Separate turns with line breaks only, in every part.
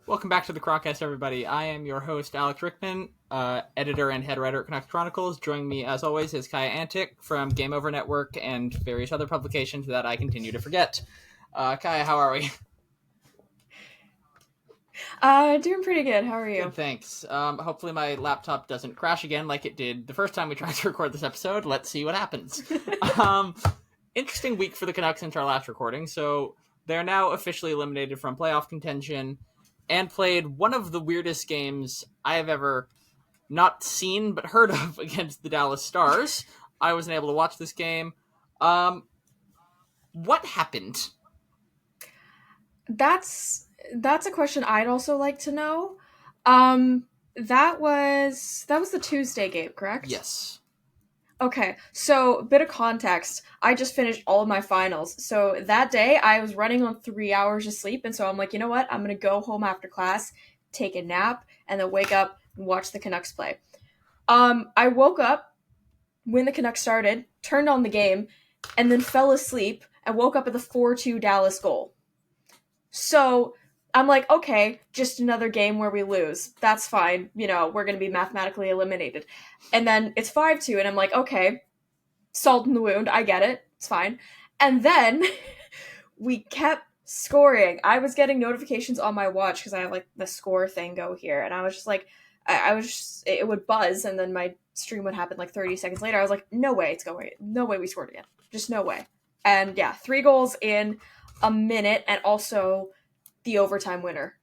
Welcome back to the Chroncast, everybody. I am your host, Alex Rickman, editor and head writer at Canucks Chronicles. Joining me, as always, is Kaja Antic from Game Over Network and various other publications that I continue to forget. Kaja, how are we?
Doing pretty good. How are you?
Good, thanks. Hopefully my laptop doesn't crash again like it did the first time we tried to record this episode. Let's see what happens. Interesting week for the Canucks since our last recording. So they're now officially eliminated from playoff contention and played one of the weirdest games I have ever not seen but heard of against the Dallas Stars. I wasn't able to watch this game. What happened?
That's a question I'd also like to know. That was the Tuesday game, correct?
Yes.
Okay, so a bit of context. I just finished all of my finals. So that day I was running on 3 hours of sleep, and so I'm like, you know what? I'm gonna go home after class, take a nap, and then wake up and watch the Canucks play. I woke up when the Canucks started, turned on the game, and then fell asleep and woke up at the 4-2 Dallas goal. So I'm like, okay, just another game where we lose. That's fine. You know, we're going to be mathematically eliminated. And then it's 5-2, and I'm like, okay, salt in the wound. I get it. It's fine. And then we kept scoring. I was getting notifications on my watch because I have like the score thing go here. And I was just like, it would buzz, and then my stream would happen like 30 seconds later. I was like, no way it's going. No way we scored again. Just no way. And yeah, 3 goals in a minute, and also the overtime winner.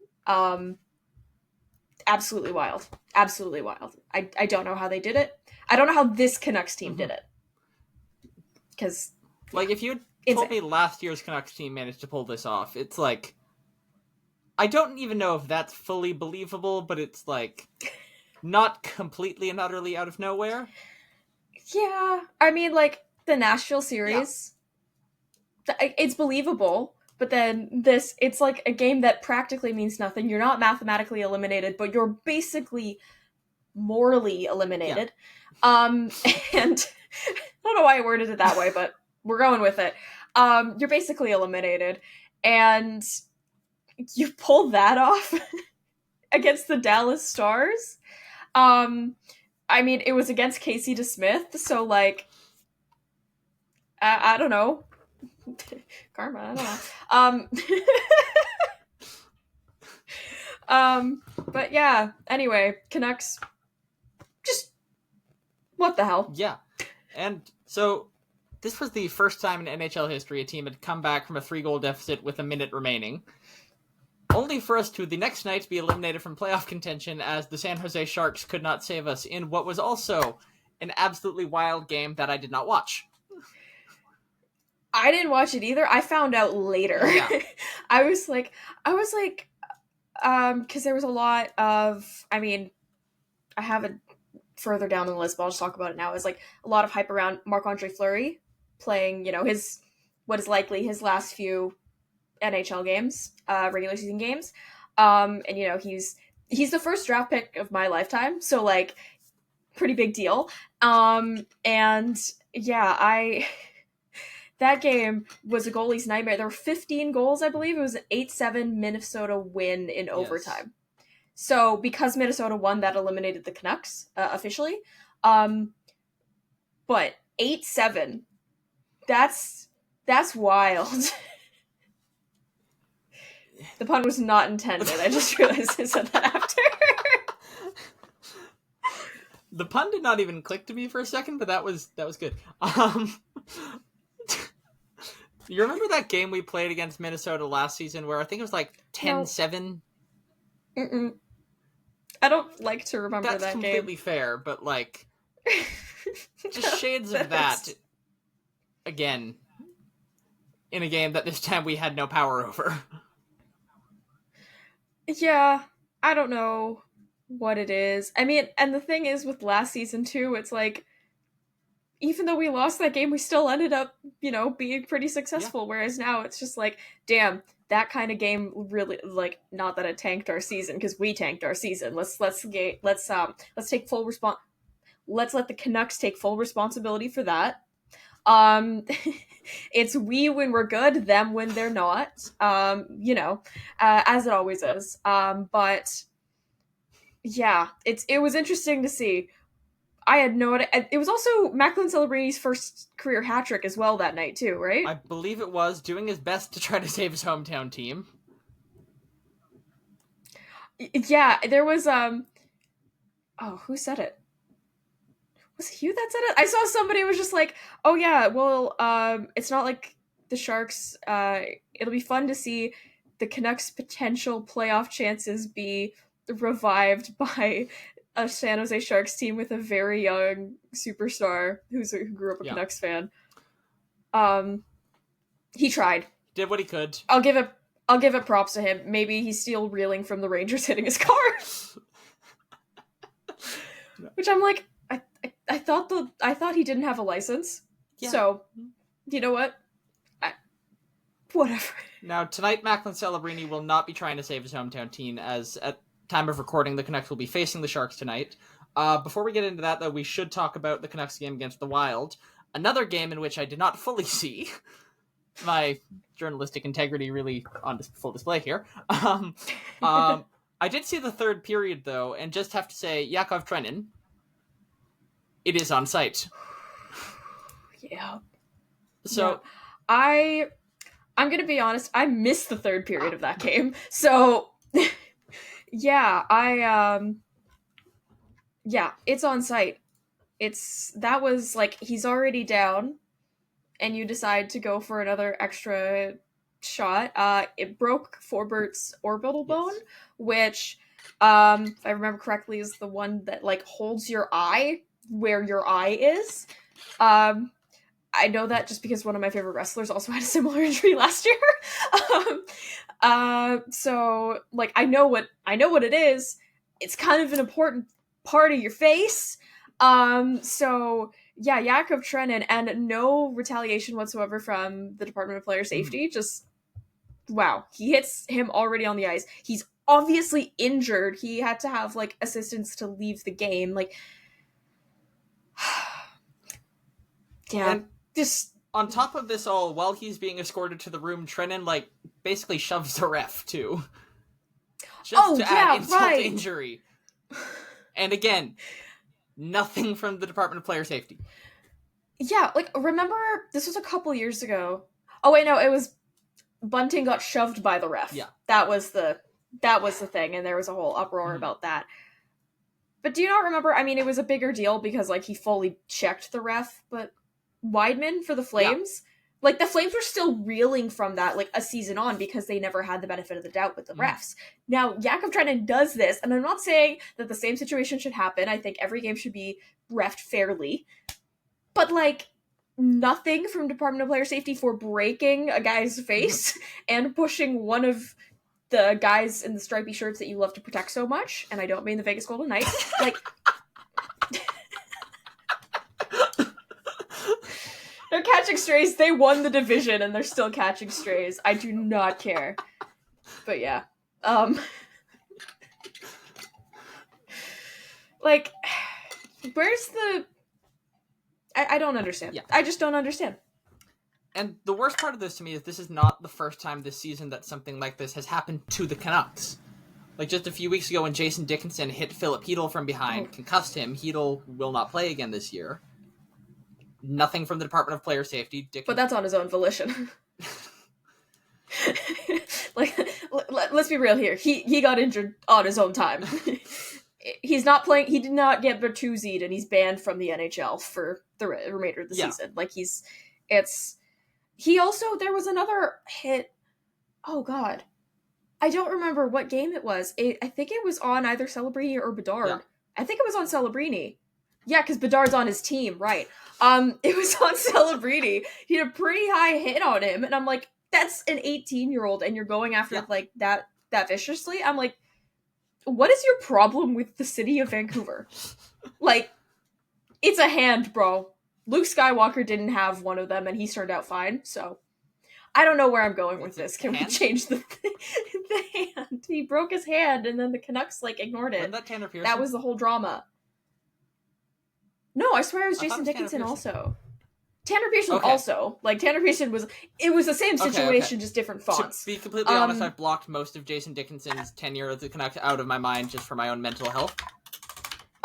Absolutely wild. Absolutely wild. I don't know how they did it. I don't know how this Canucks team did it. Because,
like, if you told me last year's Canucks team managed to pull this off, it's like, I don't even know if that's fully believable, but it's like not completely and utterly out of nowhere.
Yeah, I mean, like the Nashville series, it's believable. But then this, it's like a game that practically means nothing. You're not mathematically eliminated, but you're basically morally eliminated. Yeah. And I don't know why I worded it that way, but we're going with it. You're basically eliminated, and you pulled that off against the Dallas Stars. I mean, it was against Casey DeSmith, so like, I don't know. Karma, I don't know. But yeah, anyway, Canucks, just, what the hell?
Yeah. And so, this was the first time in NHL history a team had come back from a 3-goal deficit with a minute remaining, only for us to the next night be eliminated from playoff contention as the San Jose Sharks could not save us in what was also an absolutely wild game that I did not watch.
I didn't watch it either. I found out later. Yeah. I was like, because there was a lot of, I mean, I have it further down the list, but I'll just talk about it now. It was like a lot of hype around Marc-Andre Fleury playing, you know, what is likely his last few NHL games, regular season games. And you know, he's the first draft pick of my lifetime, so like, pretty big deal. And yeah, that game was a goalie's nightmare. There were 15 goals, I believe. It was an 8-7 Minnesota win in overtime. Yes. So because Minnesota won, that eliminated the Canucks officially. But 8-7, that's wild. The pun was not intended. I just realized I said that after.
The pun did not even click to me for a second, but that was good. You remember that game we played against Minnesota last season where I think it was like 10-7?
Mm-mm. I don't like to remember that game.
That's completely fair, but like, just shades of that again in a game that this time we had no power over.
Yeah, I don't know what it is. I mean, and the thing is with last season too, it's like, even though we lost that game, we still ended up, you know, being pretty successful. Yeah. Whereas now it's just like, damn, that kind of game really, like, not that it tanked our season, because we tanked our season. Let's take full let's let the Canucks take full responsibility for that. It's we when we're good, them when they're not. As it always is. But yeah, it was interesting to see. I had no idea. It was also Macklin Celebrini's first career hat trick as well that night too, right?
I believe it was, doing his best to try to save his hometown team.
Yeah, there was who said it? Was it you that said it? I saw somebody was just like, "Oh yeah, well, it's not like the Sharks. It'll be fun to see the Canucks' potential playoff chances be revived by a San Jose Sharks team with a very young superstar who grew up a Canucks fan." He tried.
Did what he could.
I'll give it props to him. Maybe he's still reeling from the Rangers hitting his car. Which I'm like, I thought he didn't have a license. Yeah. So, you know what? Whatever.
Now, tonight, Macklin Celebrini will not be trying to save his hometown team, as at time of recording, the Canucks will be facing the Sharks tonight. Before we get into that, though, we should talk about the Canucks game against the Wild. Another game in which I did not fully see. My journalistic integrity really on full display here. I did see the third period, though, and just have to say, Yakov Trenin, it is on site.
Yeah.
So,
yeah. I'm gonna be honest, I missed the third period of that game. So, yeah, yeah, it's on site. That was like, he's already down, and you decide to go for another extra shot. It broke Forbert's orbital bone, which, if I remember correctly, is the one that like holds your eye where your eye is. I know that just because one of my favorite wrestlers also had a similar injury last year. So like I know what it is. It's kind of an important part of your face. So yeah, Yakov Trenin, and no retaliation whatsoever from the Department of Player Safety. Just wow, he hits him already on the ice. He's obviously injured. He had to have like assistance to leave the game. Like, yeah.
And just on top of this all, while he's being escorted to the room, Trenin like basically shoves the ref too. Just to add insult to injury. And again, nothing from the Department of Player Safety.
Yeah, like, remember, this was a couple years ago. Oh wait, no, it was Bunting got shoved by the ref.
Yeah.
That was the thing, and there was a whole uproar about that. But do you not remember, I mean, it was a bigger deal because, like, he fully checked the ref, but Weidman for the Flames, like, the Flames were still reeling from that, like, a season on because they never had the benefit of the doubt with the refs. Now, Yakov Trenin does this, and I'm not saying that the same situation should happen. I think every game should be reffed fairly. But, like, nothing from Department of Player Safety for breaking a guy's face and pushing one of the guys in the stripy shirts that you love to protect so much, and I don't mean the Vegas Golden Knights, like... They're catching strays. They won the division, and they're still catching strays. I do not care. But yeah. Like, where's the... I don't understand. Yeah. I just don't understand.
And the worst part of this to me is this is not the first time this season that something like this has happened to the Canucks. Like, just a few weeks ago when Jason Dickinson hit Philip Hedl from behind, concussed him, Hedl will not play again this year. Nothing from the Department of Player Safety.
But that's on his own volition. Like, let's be real here. He got injured on his own time. He's not playing. He did not get Bertuzzi'd, and he's banned from the NHL for the remainder of the season. Like, he also, there was another hit. Oh God, I don't remember what game it was. I think it was on either Celebrini or Bedard. Yeah. I think it was on Celebrini. Yeah, because Bedard's on his team, right? It was on Celebrini. He had a pretty high hit on him, and I'm like, that's an 18-year-old, and you're going after like that viciously. I'm like, what is your problem with the city of Vancouver? Like, it's a hand, bro. Luke Skywalker didn't have one of them, and he turned out fine. So, I don't know where I'm going with this. Can we change the hand? He broke his hand, and then the Canucks like ignored it.
That Tanner Pearson?
That was the whole drama. No, I swear it was Jason Dickinson also. Tanner Pearson also. Like, Tanner Pearson was the same situation, just different fonts.
To be completely honest, I've blocked most of Jason Dickinson's tenure at the Canucks out of my mind just for my own mental health.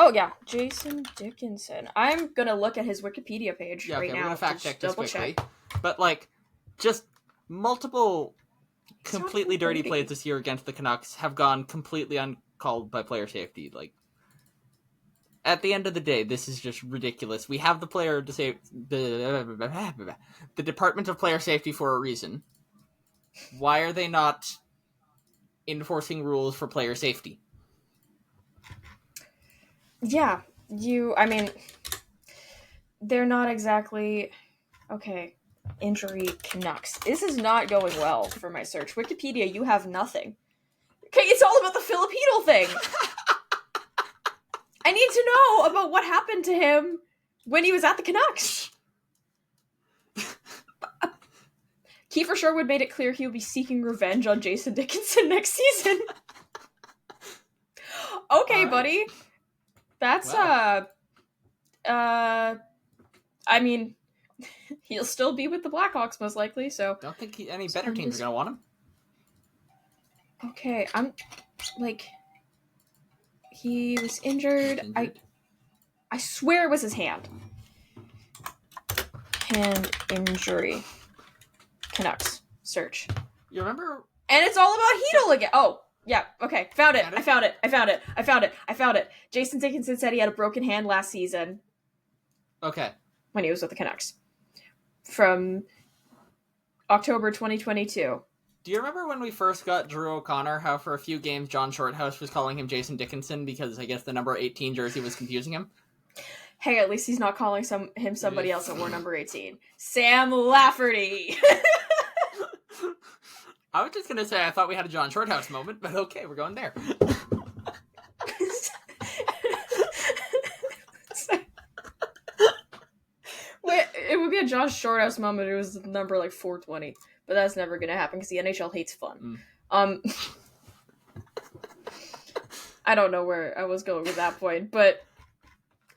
Oh, yeah. Jason Dickinson. I'm gonna look at his Wikipedia page right now.
We're gonna fact check this quickly.
Check.
But, like, just multiple completely dirty plays this year against the Canucks have gone completely uncalled by player safety. Like, at the end of the day, this is just ridiculous. We have the player to say the Department of Player Safety for a reason. Why are they not enforcing rules for player safety?
Yeah, I mean, they're not exactly... Okay, injury Canucks. This is not going well for my search. Wikipedia, you have nothing. Okay, it's all about the Filipino thing! I need to know about what happened to him when he was at the Canucks. Kiefer Sherwood made it clear he would be seeking revenge on Jason Dickinson next season. Okay, buddy. That's, I mean, he'll still be with the Blackhawks, most likely, so...
Don't think any better teams are going to want him.
Okay, he was injured. I swear it was his hand. Hand injury. Canucks. Search.
You remember?
And it's all about Hedl again. Oh, yeah. Okay. Found it. I found it. Jason Dickinson said he had a broken hand last season.
Okay.
When he was with the Canucks. From October 2022.
Do you remember when we first got Drew O'Connor, how for a few games John Shorthouse was calling him Jason Dickinson because I guess the number 18 jersey was confusing him?
Hey, at least he's not calling him somebody else that wore number 18. Sam Lafferty!
I was just going to say I thought we had a John Shorthouse moment, but okay, we're going there.
Wait, it would be a John Shorthouse moment if it was number like 420. But that's never going to happen because the NHL hates fun. I don't know where I was going with that point, but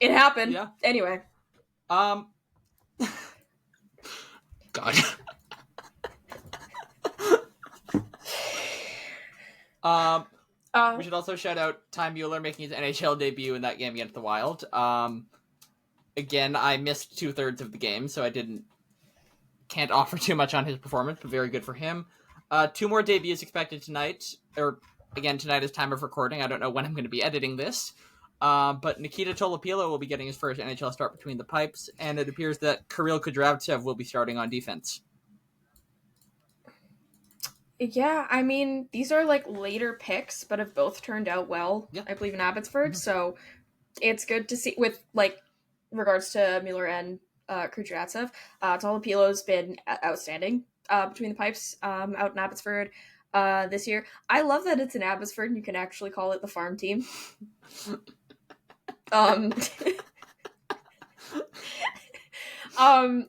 it happened.
Yeah.
Anyway.
God. We should also shout out Ty Mueller making his NHL debut in that game against the Wild. Again, I missed 2/3 of the game, so I can't offer too much on his performance, but very good for him. 2 more debuts expected tonight, or again tonight is time of recording. I don't know when I'm going to be editing this, but Nikita Tolopilo will be getting his first NHL start between the pipes, and it appears that Kirill Kudryavtsev will be starting on defense.
Yeah, I mean, these are like later picks, but have both turned out well, I believe, in Abbotsford, so it's good to see, with like regards to Mueller and Kudryavtsev. Tolopilo's been outstanding between the pipes out in Abbotsford this year. I love that it's in Abbotsford and you can actually call it the farm team.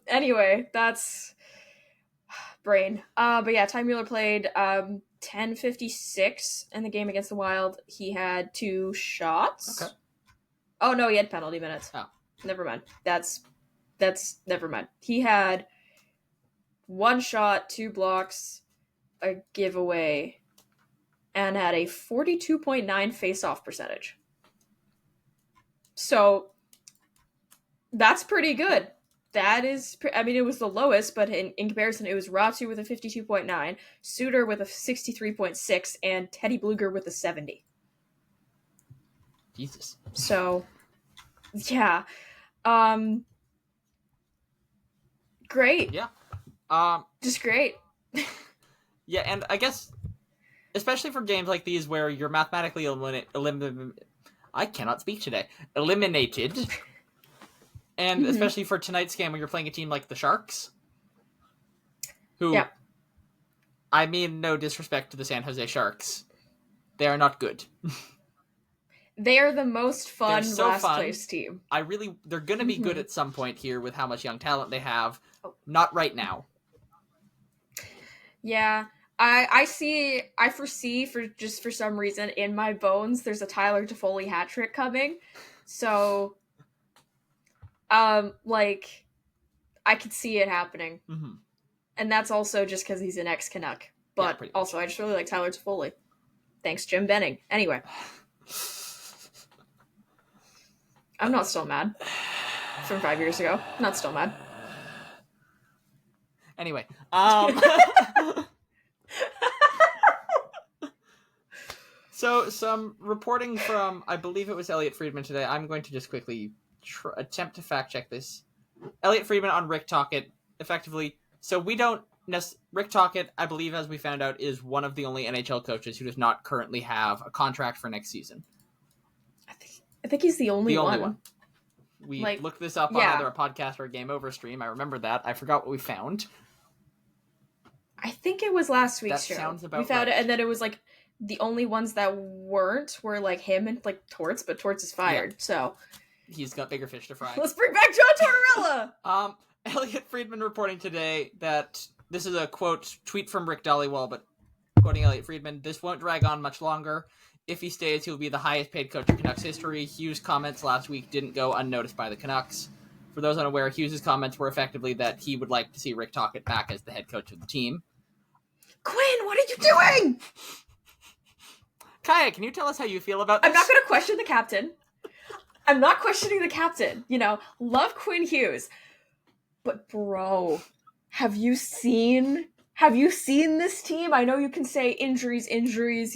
Anyway, that's brain. But yeah, Ty Mueller played 10:56 in the game against the Wild. He had 2 shots.
Okay.
Oh no, he had penalty minutes.
Oh.
Never mind. That's never mind. He had 1 shot, 2 blocks, a giveaway, and had a 42.9 face-off percentage. So that's pretty good. That is, I mean, it was the lowest, but in comparison, it was Ratu with a 52.9, Suter with a 63.6, and Teddy Bluger with a 70.
Jesus.
So, yeah. Great.
Yeah.
Just great.
Yeah, and I guess, especially for games like these where you're mathematically I cannot speak today. Eliminated. And especially for tonight's game when you're playing a team like the Sharks, who, I mean no disrespect to the San Jose Sharks, they are not good.
They are the most fun last
fun.
place team.
They're going to be good at some point here with how much young talent they have. Not right now.
Yeah, I foresee for some reason in my bones there's a Tyler Toffoli hat trick coming. So, like, I could see it happening.
Mm-hmm.
And that's also just because he's an ex-Canuck. But also, I just really like Tyler Toffoli. Thanks, Jim Benning. Anyway. I'm not still mad. From 5 years ago. Not still mad.
Anyway. So, some reporting from, I believe it was Elliot Friedman today. I'm going to just quickly attempt to fact check this. Elliot Friedman on Rick Tocchet, effectively. So we don't... Rick Tocchet, I believe, as we found out, is one of the only NHL coaches who does not currently have a contract for next season.
I think he's the only one.
We looked this up on either a podcast or a Game Over stream. I remember that. I forgot what we found.
I think it was last week's show.
That sounds about
We found
right.
it, and then it was like the only ones that weren't were like him and like Torts, but Torts is fired, so
he's got bigger fish to fry.
Let's bring back John Tortorella.
Elliot Friedman reporting today that this is a tweet from Rick Dollywall, but quoting Elliot Friedman, "This won't drag on much longer. If he stays, he'll be the highest paid coach in Canucks history." Hughes' comments last week didn't go unnoticed by the Canucks. For those unaware, Hughes' comments were effectively that he would like to see Rick Tocchet back as the head coach of the team.
Quinn, what are you doing?
Kaja, can you tell us how you feel about this?
I'm not going to question the captain. I'm not questioning the captain. You know, love Quinn Hughes. But bro, have you seen this team? I know you can say injuries,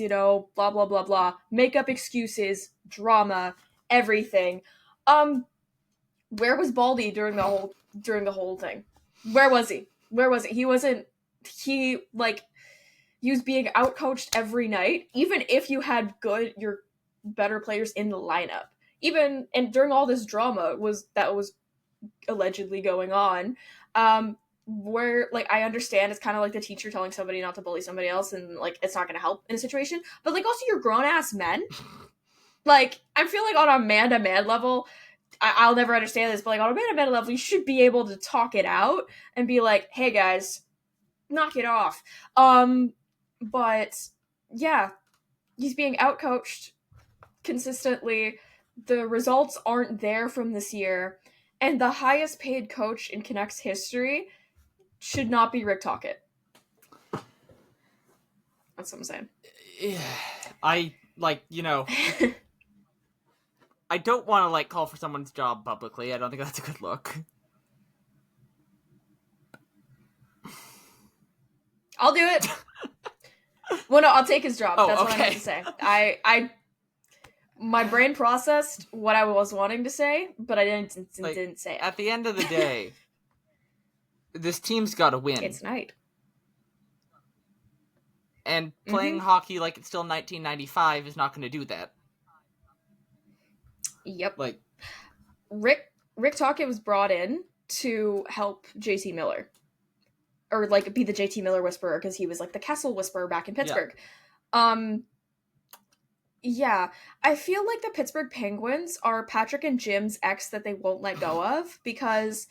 you know, blah, blah, blah, blah. Make up excuses, drama, everything. Where was Baldy during the whole thing? Where was he? He was being outcoached every night, even if you had your better players in the lineup. Even, and during all this drama that was allegedly going on, where, like, I understand it's kind of like the teacher telling somebody not to bully somebody else, and, like, it's not going to help in a situation, but, like, also you're grown-ass men. Like, I feel like on a man-to-man level, I'll never understand this, but, like, on a man-to-man level, you should be able to talk it out and be like, hey, guys, knock it off. But, yeah, he's being outcoached consistently. The results aren't there from this year. And the highest paid coach in Canucks history should not be Rick Tocchet. That's what I'm saying.
Yeah, I don't want to, call for someone's job publicly. I don't think that's a good look.
I'll do it. Well, no, I'll take his job. That's
okay.
What I meant to say. My brain processed what I was wanting to say, but I didn't say it.
At the end of the day, this team's got to win.
It's night.
And playing hockey like it's still 1995 is not going to do that.
Yep. Rick Tocchet was brought in to help JT Miller. Or, be the JT Miller whisperer, because he was, the Kessel whisperer back in Pittsburgh. Yeah. I feel like the Pittsburgh Penguins are Patrick and Jim's ex that they won't let go of, because,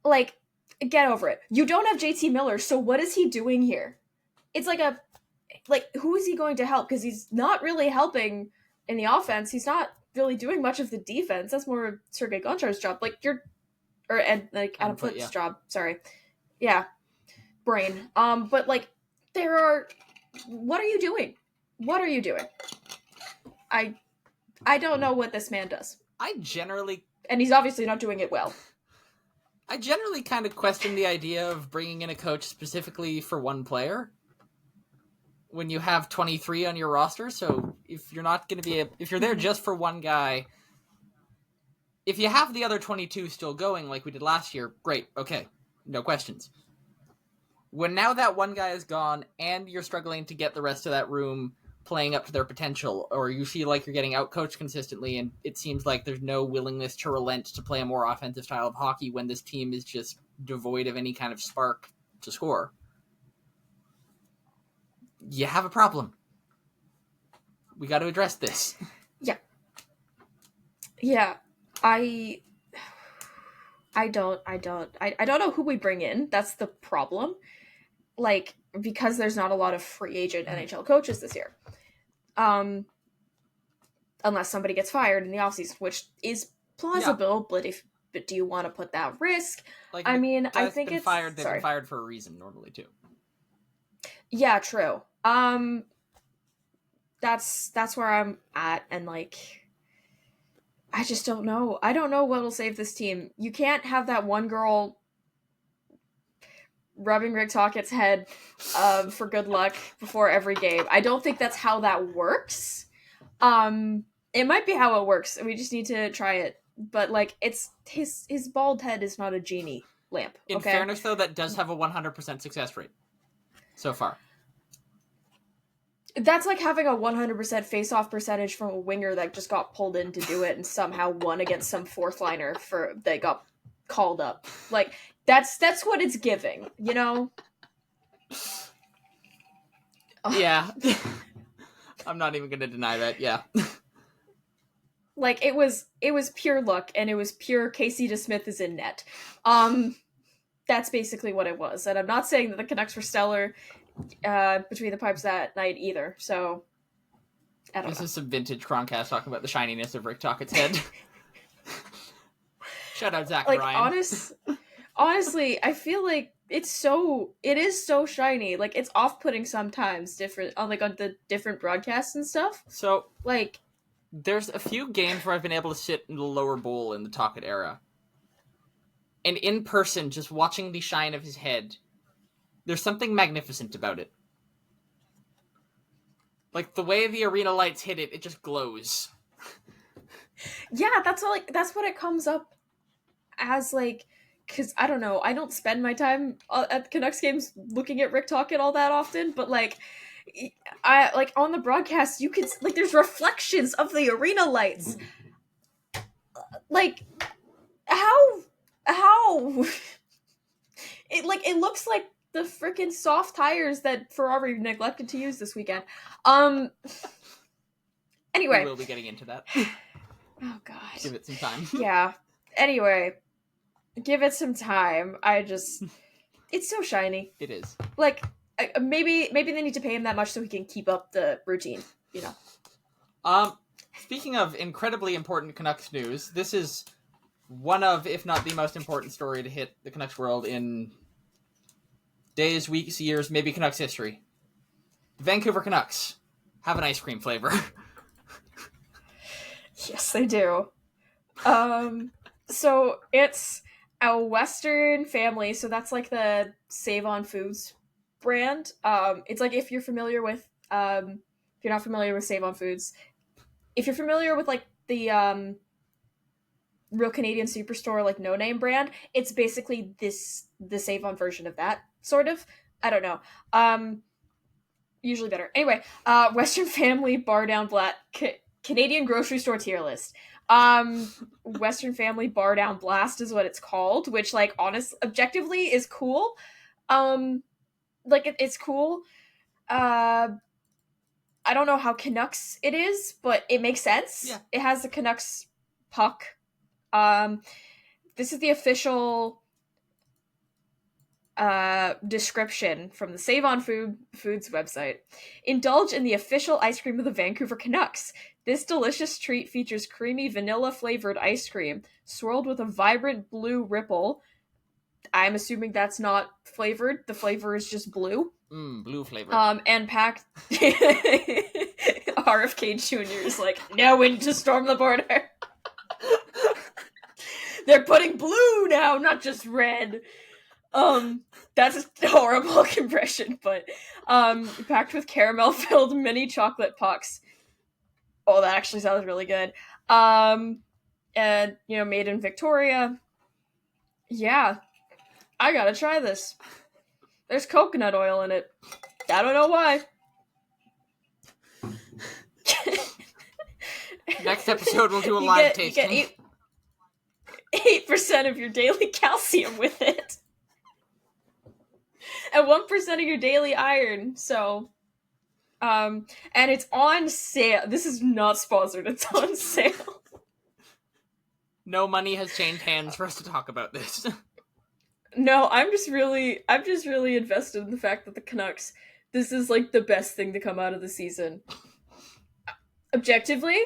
get over it. You don't have JT Miller, so what is he doing here? It's who is he going to help? Because he's not really helping in the offense. He's not really doing much of the defense. That's more Sergei Gonchar's job. Adam Foote's job. Sorry. Yeah. Brain. But, what are you doing? What are you doing? I don't know what this man does.
And
he's obviously not doing it well.
I generally kind of question the idea of bringing in a coach specifically for one player when you have 23 on your roster. So if you're not going to if you're there just for one guy, if you have the other 22 still going like we did last year, great. Okay. No questions. When now that one guy is gone and you're struggling to get the rest of that room playing up to their potential, or you feel like you're getting outcoached consistently and it seems like there's no willingness to relent to play a more offensive style of hockey when this team is just devoid of any kind of spark to score, you have a problem. We got to address this.
Yeah. Yeah. I don't know who we bring in. That's the problem. Because there's not a lot of free agent NHL coaches this year. Unless somebody gets fired in the offseason, which is plausible, but but do you want to put that risk?
Like,
I mean, I think
been
it's
fired. They've been fired for a reason normally too.
Yeah, true. That's where I'm at, and like, I just don't know. I don't know what'll save this team. You can't have that one girl rubbing Rick Tockett's head for good luck before every game. I don't think that's how that works. It might be how it works. We just need to try it. But like, it's his bald head is not a genie lamp. Okay?
In fairness, though, that does have a 100% success rate so far.
That's like having a 100% face-off percentage from a winger that just got pulled in to do it and somehow won against some fourth liner for they got called up. Like, that's what it's giving, you know?
Yeah. I'm not even gonna deny that, yeah.
Like, it was pure luck, and it was pure Casey DeSmith is in net. That's basically what it was. And I'm not saying that the Canucks were stellar between the pipes that night either, so I don't know.
This is some vintage Chroncast talking about the shininess of Rick Tockett's head. Shout out Zach
like,
Ryan.
Honestly, I feel like it is so shiny. Like, it's off-putting sometimes on the different broadcasts and stuff.
So,
like,
there's a few games where I've been able to sit in the lower bowl in the Tocchet era. And in person, just watching the shine of his head, there's something magnificent about it. Like, the way the arena lights hit it, it just glows.
Yeah, that's what it comes up as, like, because, I don't know, I don't spend my time at Canucks games looking at Rick Tocchet all that often, but, like, I like on the broadcast, you can, like, there's reflections of the arena lights. Like, how it looks like the freaking soft tires that Ferrari neglected to use this weekend. Anyway,
we will be getting into that.
Oh god,
give it some time.
Yeah. Anyway, give it some time. It's so shiny.
It is.
Like, maybe they need to pay him that much so he can keep up the routine, you know.
Speaking of incredibly important Canucks news, this is one of, if not the most important story to hit the Canucks world in days, weeks, years, maybe Canucks history. The Vancouver Canucks have an ice cream flavor.
Yes, they do. So it's a Western family, so that's like the Save On Foods brand. It's like, if you're familiar with, if you're not familiar with Save On Foods, if you're familiar with like the Real Canadian Superstore, like, no name brand, it's basically the Save On version of that, sort of. I don't know. Usually better. Anyway, Western Family Bar Down Black Canadian grocery store tier list. Western Family Bar Down Blast is what it's called, which, like, objectively is cool. Like, it's cool. I don't know how Canucks it is, but it makes sense.
Yeah.
It has the Canucks puck. This is the official description from the Save On Foods website. Indulge in the official ice cream of the Vancouver Canucks. This delicious treat features creamy vanilla-flavored ice cream, swirled with a vibrant blue ripple. I'm assuming that's not flavored. The flavor is just blue.
Blue flavor.
And packed... RFK Jr. is like, now in to storm the border. They're putting blue now, not just red. That's a horrible compression, but packed with caramel-filled mini chocolate pucks. Oh, that actually sounds really good. And, you know, made in Victoria. Yeah. I gotta try this. There's coconut oil in it. I don't know why.
Next episode, we'll do a live tasting.
You get 8% of your daily calcium with it. And 1% of your daily iron, so... and it's on sale. This is not sponsored, it's on sale.
No money has changed hands for us to talk about this.
No, I'm just really invested in the fact that the Canucks, this is like the best thing to come out of the season. Objectively,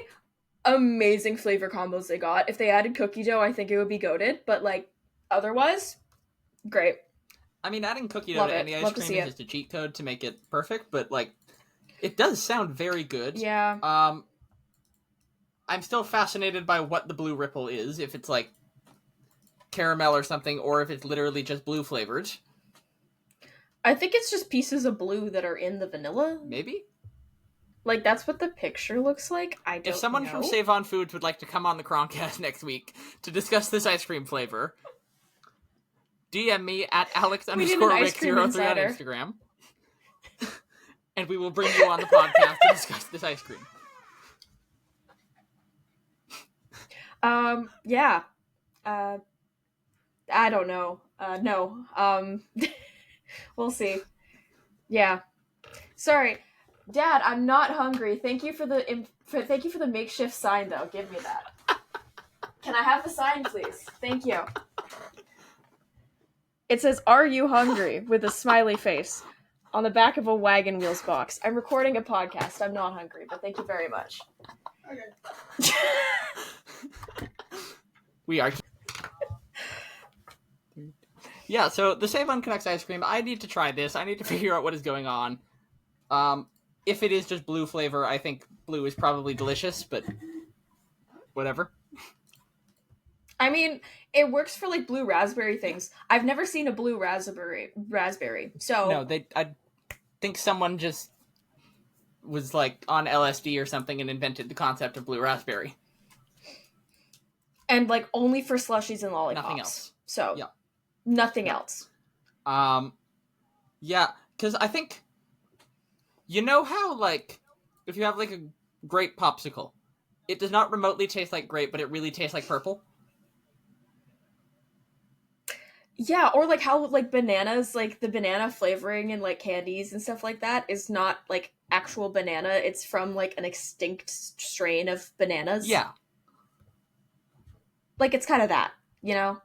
amazing flavor combos they got. If they added cookie dough, I think it would be goated, but like otherwise, great.
I mean, adding cookie dough
Love
to
it.
any ice
Love to
cream
see
is
it.
just a cheat code to make it perfect, but like, it does sound very good.
Yeah.
I'm still fascinated by what the blue ripple is, if it's like caramel or something, or if it's literally just blue flavored.
I think it's just pieces of blue that are in the vanilla.
Maybe?
Like, that's what the picture looks like. I don't know.
If someone from Save On Foods would like to come on the Chroncast next week to discuss this ice cream flavor, DM me at Alex_Rick03 on Instagram. And we will bring you on the podcast to discuss this ice cream.
Yeah. I don't know. No. We'll see. Yeah. Sorry. Dad, I'm not hungry. Thank you for the makeshift sign though. Give me that. Can I have the sign, please? Thank you. It says, "Are you hungry?" with a smiley face on the back of a wagon wheels box. I'm recording a podcast. I'm not hungry, but thank you very much.
Okay. We are. Yeah, so the Save on Canucks ice cream, I need to try this. I need to figure out what is going on. If it is just blue flavor, I think blue is probably delicious, but whatever.
I mean, it works for like blue raspberry things. I've never seen a blue raspberry. So
no, I think someone just was like on LSD or something and invented the concept of blue raspberry.
And like only for slushies and lollipops.
Nothing else.
So
yeah,
nothing else.
Yeah, because I think, you know how like if you have like a grape popsicle, it does not remotely taste like grape, but it really tastes like purple.
Yeah, or like how like bananas, like the banana flavoring and like candies and stuff like that is not like actual banana. It's from like an extinct strain of bananas.
Yeah.
Like it's kind of that, you know?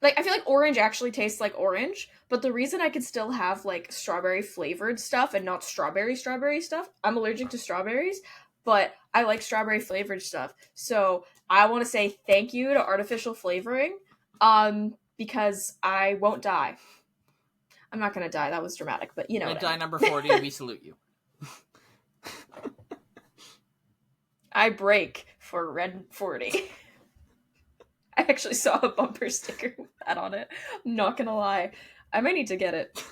Like I feel like orange actually tastes like orange, but the reason I could still have like strawberry flavored stuff and not strawberry stuff, I'm allergic to strawberries, but I like strawberry flavored stuff. So I want to say thank you to artificial flavoring. Because I won't die. I'm not gonna die. That was dramatic, but you know.
Red die number 40, we salute you.
I break for red 40. I actually saw a bumper sticker with that on it. I'm not gonna lie. I might need to get it.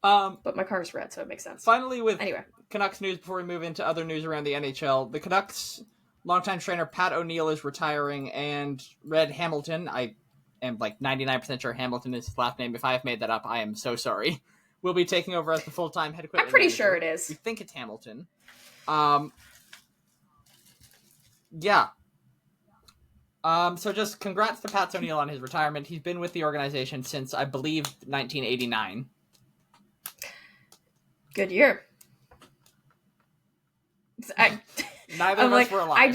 But my car's red, so it makes sense.
Finally, with
anyway.
Canucks news before we move into other news around the NHL, the Canucks longtime trainer Pat O'Neill is retiring, and Red Hamilton, I am like 99% sure Hamilton is his last name. If I have made that up, I am so sorry. Will be taking over as the full-time head equipment
I'm pretty
manager.
sure it is.
We think it's Hamilton. Yeah. So just congrats to Pat O'Neill on his retirement. He's been with the organization since, I believe, 1989.
Good year.
Neither of us were alive.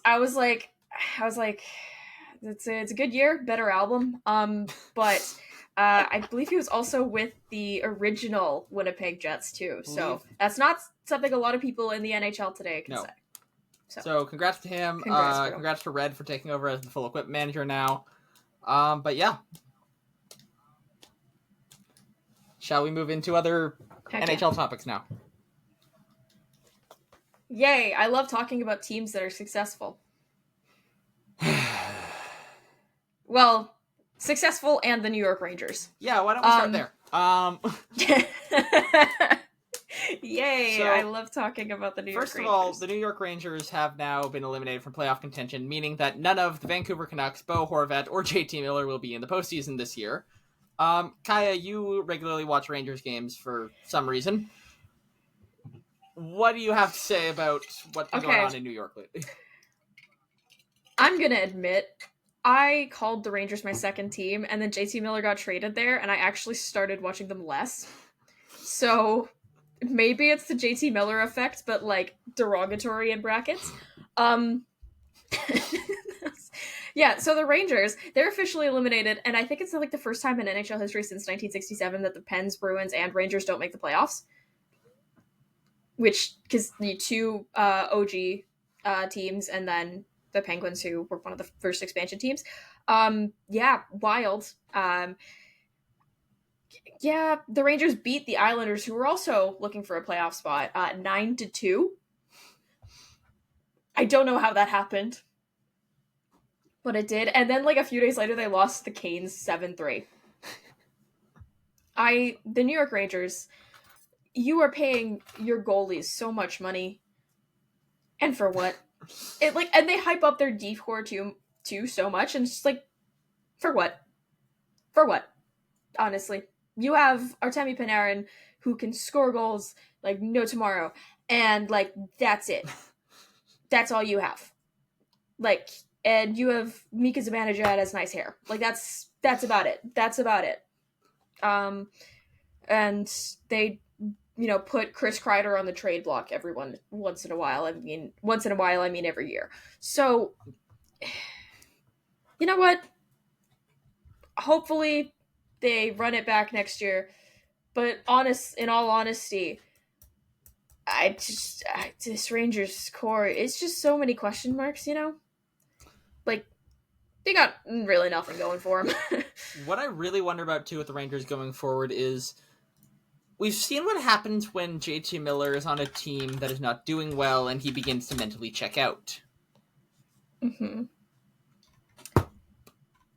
I was like, it's a good year, better album. But I believe he was also with the original Winnipeg Jets too. So that's not something a lot of people in the NHL today can say.
So congrats to him. Congrats to Red for taking over as the full equipment manager now. But yeah. Shall we move into other NHL topics now?
Yay, I love talking about teams that are successful. Well, successful and the New York Rangers.
Yeah, why don't we start there?
Yay, I love talking about the New York Rangers.
First of all, the New York Rangers have now been eliminated from playoff contention, meaning that none of the Vancouver Canucks, Bo Horvat, or JT Miller will be in the postseason this year. Kaja, you regularly watch Rangers games for some reason. What do you have to say about what's been going on in New York lately?
I'm gonna admit, I called the Rangers my second team, and then JT Miller got traded there, and I actually started watching them less. So maybe it's the JT Miller effect, but like derogatory in brackets. Yeah, so the Rangers, they're officially eliminated, and I think it's like the first time in NHL history since 1967 that the Pens, Bruins, and Rangers don't make the playoffs. which because the two OG teams and then the Penguins, who were one of the first expansion teams. Yeah, wild. Yeah, the Rangers beat the Islanders, who were also looking for a playoff spot, 9-2. I don't know how that happened, but it did. And then, like, a few days later, they lost the Canes 7-3. The New York Rangers, you are paying your goalies so much money, and for what? And they hype up their D core too so much, and it's just like, for what? For what? Honestly, you have Artemi Panarin, who can score goals like no tomorrow, and like that's it. That's all you have. Like, and you have Mika Zibanejad has nice hair. Like that's about it. That's about it. And they, put Chris Kreider on the trade block once in a while. I mean every year. So, you know what? Hopefully, they run it back next year. But in all honesty, this Rangers core, it's just so many question marks, Like, they got really nothing going for them.
What I really wonder about, too, with the Rangers going forward is we've seen what happens when JT Miller is on a team that is not doing well and he begins to mentally check out.
Mm-hmm.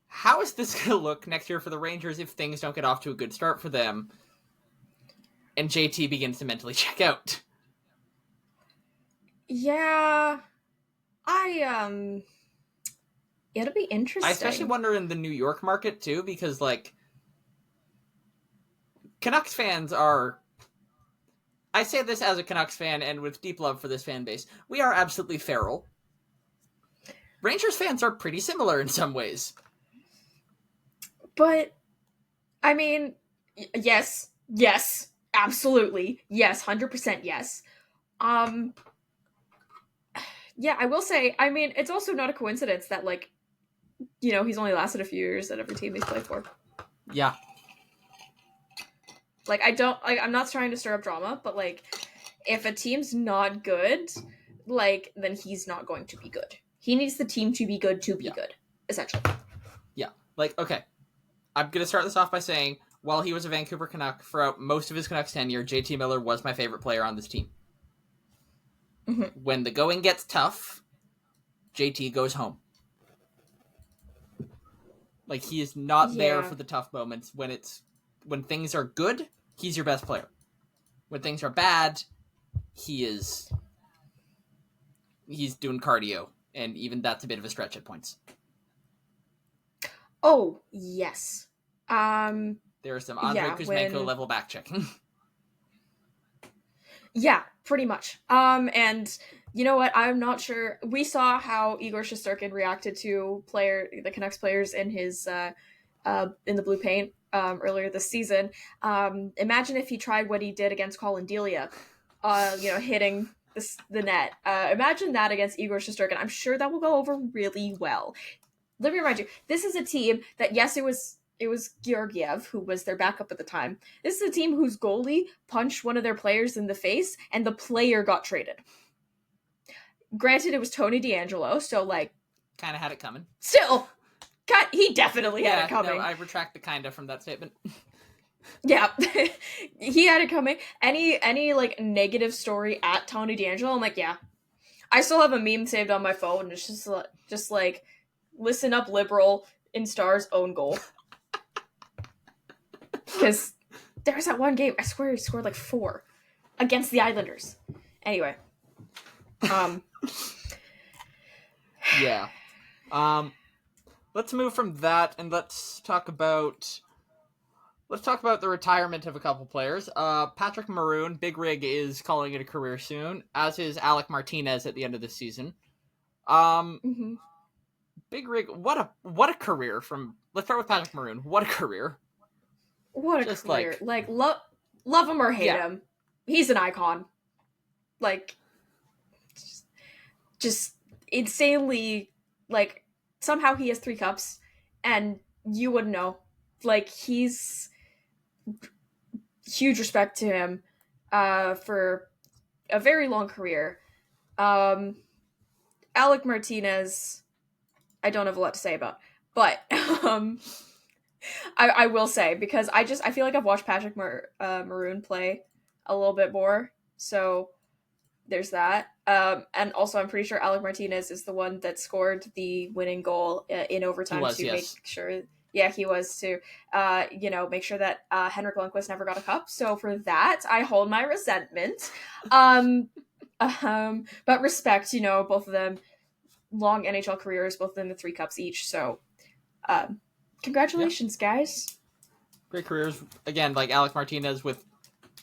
How is this going to look next year for the Rangers if things don't get off to a good start for them and JT begins to mentally check out?
Yeah. It'll be interesting.
I especially wonder in the New York market, too, because, like, Canucks fans are... I say this as a Canucks fan and with deep love for this fan base. We are absolutely feral. Rangers fans are pretty similar in some ways.
But, I mean, yes, absolutely, yes, 100% yes. Yeah, I will say, I mean, it's also not a coincidence that, like, he's only lasted a few years at every team he's played for.
Yeah.
Like, I'm not trying to stir up drama, but, like, if a team's not good, like, then he's not going to be good. He needs the team to be good, essentially.
Yeah. Like, okay. I'm going to start this off by saying, while he was a Vancouver Canuck, throughout most of his Canucks tenure, JT Miller was my favorite player on this team.
Mm-hmm.
When the going gets tough, JT goes home. Like, he is not there for the tough moments. When things are good, he's your best player. When things are bad, he's doing cardio, and even that's a bit of a stretch at points.
Oh, yes.
There are some Andrei Kuzmenko level back checking.
Yeah, pretty much. And you know what? I'm not sure. We saw how Igor Shesterkin reacted to the Canucks players in his in the blue paint earlier this season. Imagine if he tried what he did against Colin Delia, hitting the net. Imagine that against Igor Shesterkin. I'm sure that will go over really well. Let me remind you, this is a team that, yes, it was Georgiev, who was their backup at the time. This is a team whose goalie punched one of their players in the face, and the player got traded. Granted, it was Tony DeAngelo, so, like...
Kind of had it coming.
Still! He definitely had it coming.
No, I retract the kinda from that statement.
Yeah. He had it coming. Any, like, negative story at Tony DeAngelo, I'm like, yeah. I still have a meme saved on my phone, and it's just like, listen up, liberal, in Star's own goal. Because there's that one game, I swear he scored like 4 against the Islanders. Anyway.
Yeah. Let's move from that and let's talk about the retirement of a couple players. Patrick Maroon, Big Rig, is calling it a career soon, as is Alec Martinez at the end of the season.
Mm-hmm.
Big Rig, what a career let's start with Patrick Maroon. What a career.
What a just career. Like love him or hate him. He's an icon. Like, just insanely, like, somehow he has 3 cups, and you wouldn't know. Like, he's huge respect to him for a very long career. Alec Martinez, I don't have a lot to say about, but I will say, because I feel like I've watched Patrick Maroon play a little bit more, so there's that. And also, I'm pretty sure Alec Martinez is the one that scored the winning goal in overtime make sure. Yeah, he was to, make sure that Henrik Lundqvist never got a cup. So for that, I hold my resentment. But respect, both of them, long NHL careers, both of them with 3 cups each. So, congratulations, guys.
Great careers. Again, like Alec Martinez with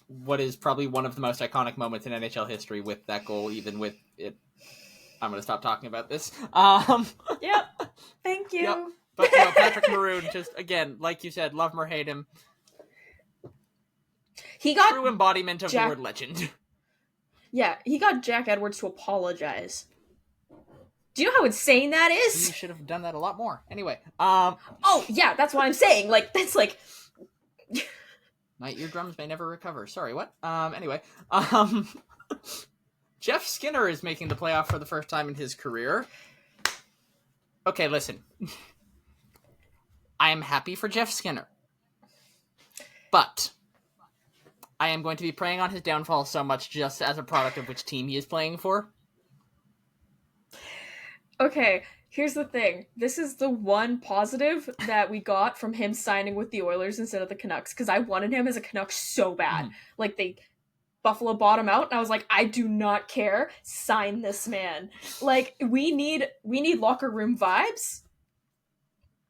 what is probably one of the most iconic moments in NHL history with that goal, even with it. I'm going to stop talking about this.
Yep. Thank you.
Yep. But no, Patrick Maroon, just, again, like you said, love him or hate him.
He got
true embodiment of the word legend.
Yeah, he got Jack Edwards to apologize. Do you know how insane that is?
You should have done that a lot more. Anyway,
Oh, yeah, that's what I'm saying. Like, that's like...
My eardrums may never recover. Sorry, what? Anyway, Jeff Skinner is making the playoff for the first time in his career. Okay, listen. I am happy for Jeff Skinner. But I am going to be preying on his downfall so much just as a product of which team he is playing for.
Okay, here's the thing. This is the one positive that we got from him signing with the Oilers instead of the Canucks, because I wanted him as a Canuck so bad. Like, Buffalo bought him out, and I was like, I do not care. Sign this man. Like, we need locker room vibes.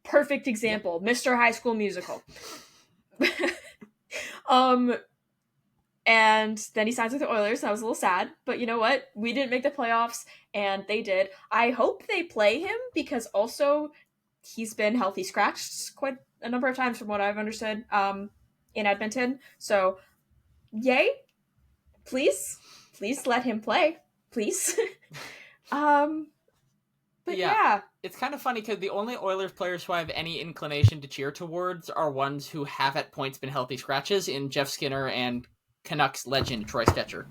Perfect example. Mr. High School Musical. And then he signs with the Oilers, and I was a little sad. But you know what? We didn't make the playoffs, and they did. I hope they play him, because also he's been healthy scratched quite a number of times from what I've understood in Edmonton. So, yay. Please let him play. Please. But yeah.
It's kind of funny because the only Oilers players who I have any inclination to cheer towards are ones who have at points been healthy scratches in Jeff Skinner and Canucks legend Troy Stecher.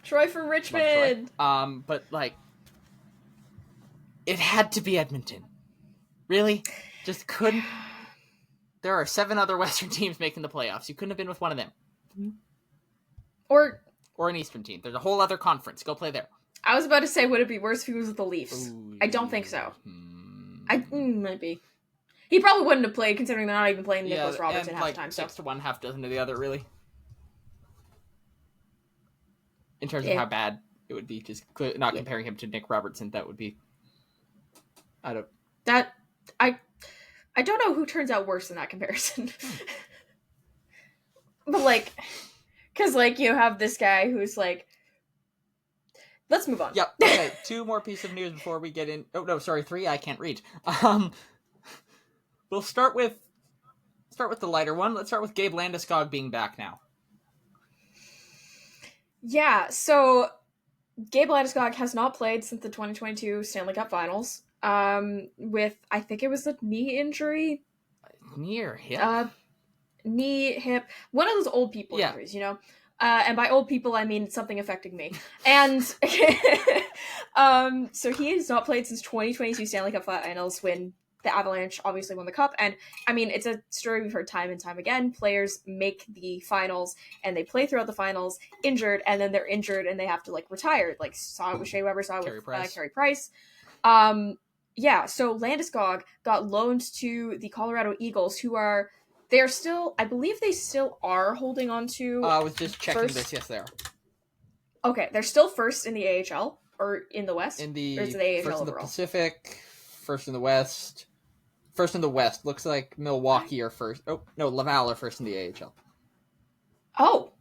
Troy from Richmond.
Troy. But like, it had to be Edmonton. Really? Just couldn't. There are 7 other Western teams making the playoffs. You couldn't have been with one of them.
Or
an Eastern team. There's a whole other conference. Go play there.
I was about to say, would it be worse if he was with the Leafs? Ooh, I don't think so. Might be. He probably wouldn't have played, considering they're not even playing Nicholas Robertson half the time.
6 to 1, half dozen to the other, really. In terms of how bad it would be, just not comparing him to Nick Robertson, that would be... I don't know who turns out worse in that comparison.
But, like... Because, like, you have this guy who's, like... Let's move on.
Yep. Okay, 2 more pieces of news before we get in... Oh, no, sorry, 3. I can't read. We'll start with the lighter one. Let's start with Gabe Landeskog being back now.
Yeah, so Gabe Landeskog has not played since the 2022 Stanley Cup Finals. With, I think it was a knee injury.
Knee or hip?
Knee, hip. One of those old people injuries, you know? And by old people, I mean something affecting me. And so he has not played since 2022 Stanley Cup Finals, when the Avalanche obviously won the cup. And I mean, it's a story we've heard time and time again. Players make the finals and they play throughout the finals injured, and then they're injured and they have to like retire. Like saw it with Shea Weber, saw it with Carey Price. So Landeskog got loaned to the Colorado Eagles, who are... I believe they still are holding on to...
I was just checking this. Yes, they are.
Okay, they're still first in the AHL, or in the West?
Or is it
the AHL
first in the
overall?
Pacific, first in the West. First in the West. Looks like Milwaukee are first. Oh, no, Laval are first in the AHL.
Oh,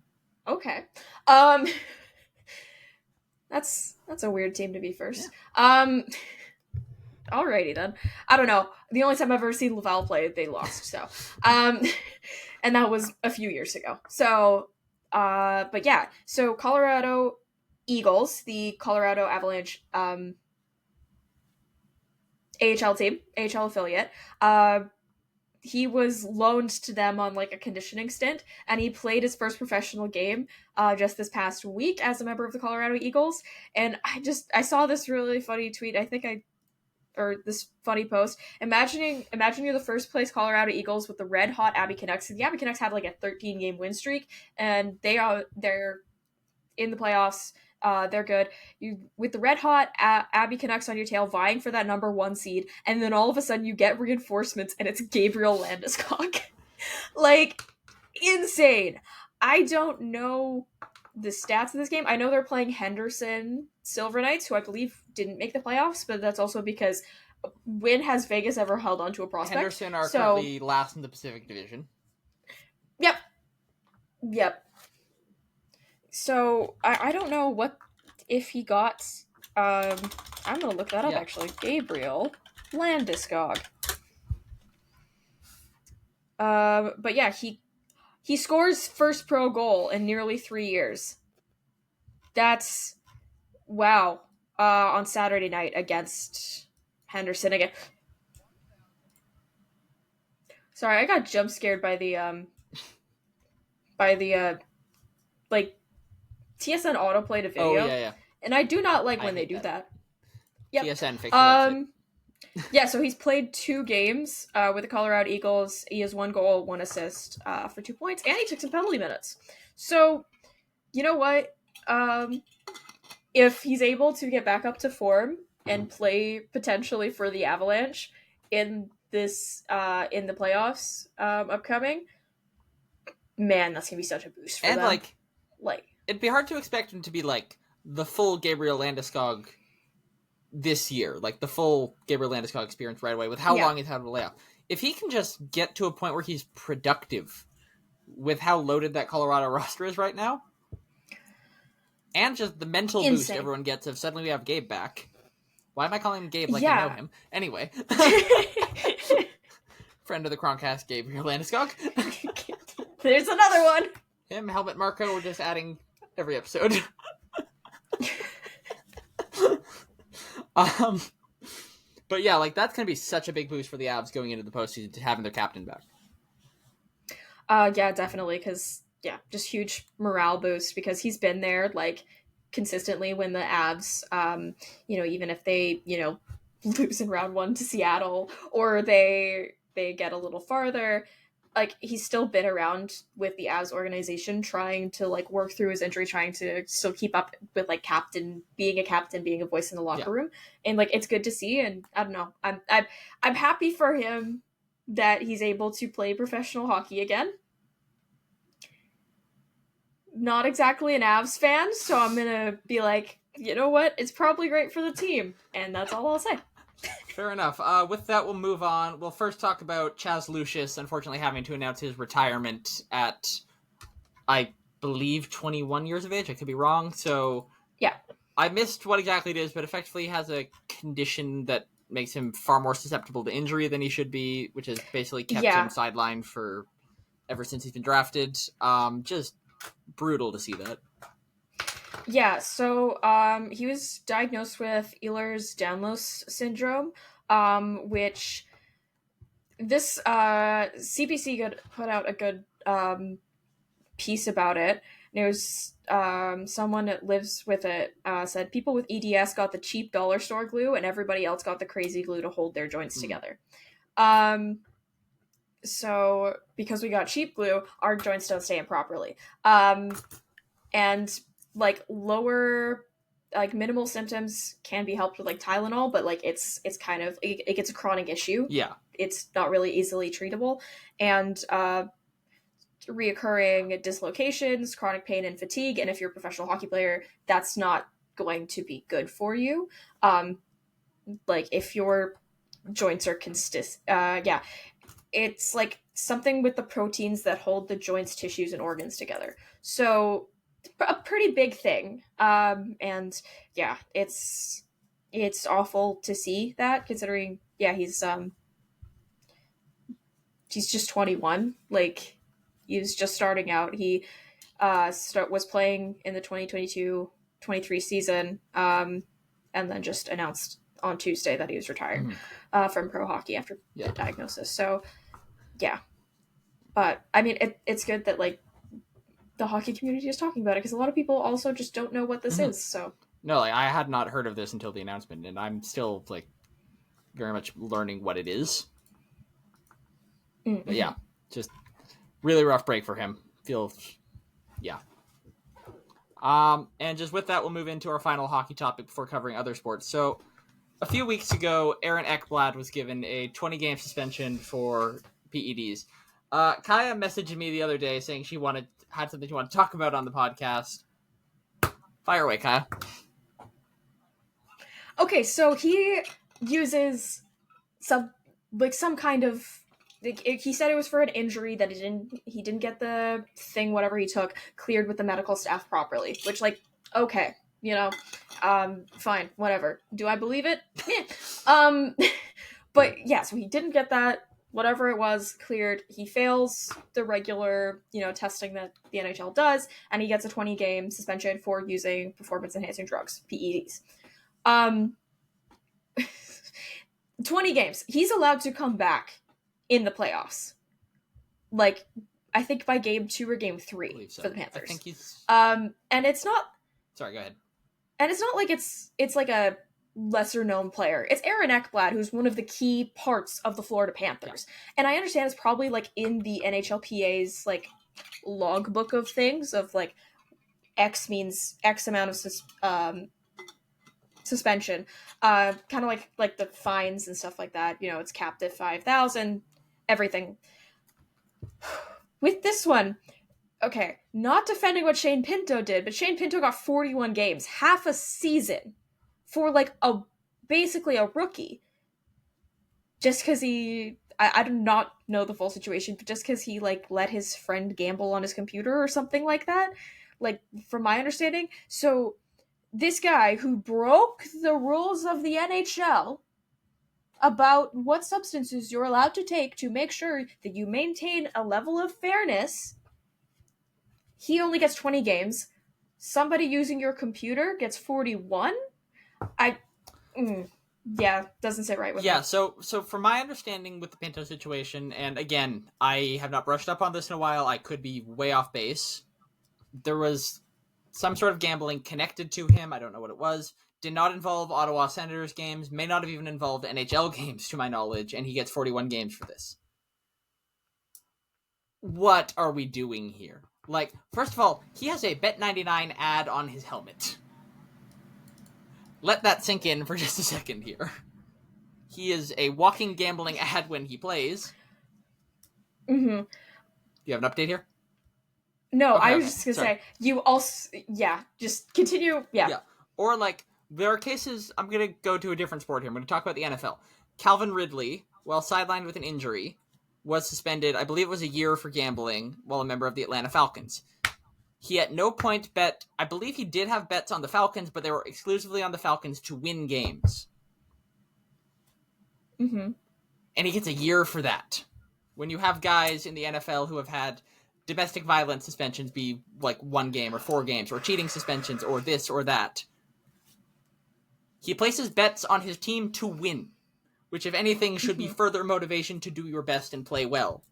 okay. That's a weird team to be first. Yeah. Alrighty then. I don't know. The only time I've ever seen Laval play, they lost. So, and that was a few years ago. So, but yeah. So Colorado Eagles, the Colorado Avalanche, AHL team, AHL affiliate, he was loaned to them on like a conditioning stint, and he played his first professional game just this past week as a member of the Colorado Eagles. And I saw this really funny tweet. Or this funny post. Imagine you're the first place Colorado Eagles with the red hot Abby Canucks. The Abby Canucks had like a 13-game win streak, and they're in the playoffs. They're good. You with the red hot Abby Canucks on your tail, vying for that number 1 seed, and then all of a sudden you get reinforcements, and it's Gabriel Landeskog. Like, insane. I don't know the stats of this game. I know they're playing Henderson Silver Knights, who I believe didn't make the playoffs, but that's also because when has Vegas ever held on to a prospect?
Henderson are currently last in the Pacific Division.
Yep. So I don't know if he got. I'm gonna look that up actually. Gabriel Landeskog. But yeah, he scores first pro goal in nearly 3 years. That's wow. On Saturday night against Henderson again. Sorry, I got jump scared by the like TSN autoplayed a video.
Oh yeah.
And I do not like when they do that. Yep.
TSN fixed it.
Yeah, so he's played 2 games with the Colorado Eagles. He has 1 goal, 1 assist for 2 points, and he took some penalty minutes. So, you know what? If he's able to get back up to form and play potentially for the Avalanche in this in the playoffs upcoming, man, that's gonna be such a boost for them.
And
like
it'd be hard to expect him to be like the full Gabriel Landeskog this year, like the full Gabriel Landeskog experience right away with how long he's had a layoff. If he can just get to a point where he's productive with how loaded that Colorado roster is right now, and just the mental boost everyone gets of suddenly we have Gabe back. Why am I calling him Gabe like I know him? Anyway. Friend of the Chroncast, Gabriel Landeskog.
There's another one.
Him, Helmet Marco, we're just adding every episode. But yeah, like that's gonna be such a big boost for the Avs going into the postseason to having their captain back.
Yeah, definitely, because just huge morale boost because he's been there like consistently when the Avs, even if they lose in round 1 to Seattle or they get a little farther. Like, he's still been around with the Avs organization trying to, like, work through his injury, trying to still keep up with, like, being a voice in the locker room. And, like, it's good to see, and I don't know. I'm happy for him that he's able to play professional hockey again. Not exactly an Avs fan, so I'm gonna be like, you know what? It's probably great for the team, and that's all I'll say.
Fair enough. With that, we'll move on. We'll first talk about Chaz Lucius, unfortunately having to announce his retirement at, I believe, 21 years of age. I could be wrong. So,
yeah.
I missed what exactly it is, but effectively he has a condition that makes him far more susceptible to injury than he should be, which has basically kept him sidelined for ever since he's been drafted. Just brutal to see that.
Yeah, so he was diagnosed with Ehlers-Danlos syndrome, which this CBC put out a good piece about it. And it was someone that lives with it said people with EDS got the cheap dollar store glue and everybody else got the crazy glue to hold their joints together. So because we got cheap glue, our joints don't stay in properly. And like lower, like minimal symptoms can be helped with like Tylenol, but like it's kind of it gets a chronic issue.
Yeah,
it's not really easily treatable, and reoccurring dislocations, chronic pain, and fatigue. And if you're a professional hockey player, that's not going to be good for you. Like if your joints are it's like something with the proteins that hold the joints, tissues, and organs together. So a pretty big thing. And yeah, it's awful to see that, considering he's just 21. Like, he's just starting out. He was playing in the 2022-23 season, and then just announced on Tuesday that he was retiring from pro hockey after the diagnosis. So yeah. But I mean, it's good that like the hockey community is talking about it, because a lot of people also just don't know what this is. So
no, like I had not heard of this until the announcement, and I'm still like very much learning what it is. But yeah, just really rough break for him. Yeah. And just with that, we'll move into our final hockey topic before covering other sports. So, a few weeks ago, Aaron Ekblad was given a 20-game suspension for PEDs. Kaja messaged me the other day saying she had something she wanted to talk about on the podcast. Fire away, Kaja.
okay, so he uses some kind of he said it was for an injury that he didn't get the thing, whatever he took, cleared with the medical staff properly, which like okay, fine, whatever. Do I believe it? But yeah, so he didn't get that, whatever it was, cleared. He fails the regular, testing that the NHL does, and he gets a 20-game suspension for using performance enhancing drugs, PEDs. 20 games. He's allowed to come back in the playoffs. Like, I think by game 2 or game 3 for the Panthers.
I think he's...
And it's not...
Sorry, go ahead.
And it's not like it's like a lesser-known player. It's Aaron Ekblad, who's one of the key parts of the Florida Panthers. Yeah. And I understand it's probably, like, in the NHLPA's, like, logbook of things, of, like, X means X amount of suspension, kind of like the fines and stuff like that. It's capped at 5,000, everything. With this one, okay, not defending what Shane Pinto did, but Shane Pinto got 41 games, half a season, for like basically a rookie. Just because I do not know the full situation, but just because he like let his friend gamble on his computer or something like that, like from my understanding. So this guy who broke the rules of the NHL about what substances you're allowed to take to make sure that you maintain a level of fairness, he only gets 20 games. Somebody using your computer gets 41? Yeah, doesn't sit right with me.
Yeah, so from my understanding with the Pinto situation, and again, I have not brushed up on this in a while, I could be way off base. There was some sort of gambling connected to him. I don't know what it was. Did not involve Ottawa Senators games. May not have even involved NHL games, to my knowledge. And he gets 41 games for this. What are we doing here? Like, first of all, he has a Bet99 ad on his helmet. Let that sink in for just a second here. He is a walking gambling ad when he plays.
Mm-hmm.
Do you have an update here?
No, okay, I was just going to say, you also, just continue, yeah.
Or, like, there are cases, I'm going to go to a different sport here. I'm going to talk about the NFL. Calvin Ridley, while sidelined with an injury, was suspended, I believe it was a year for gambling, while a member of the Atlanta Falcons. He at no point bet, I believe he did have bets on the Falcons, but they were exclusively on the Falcons to win games.
Mm-hmm.
And he gets a year for that. When you have guys in the NFL who have had domestic violence suspensions be like 1 game or 4 games, or cheating suspensions, or this or that. He places bets on his team to win, which if anything should be further motivation to do your best and play well.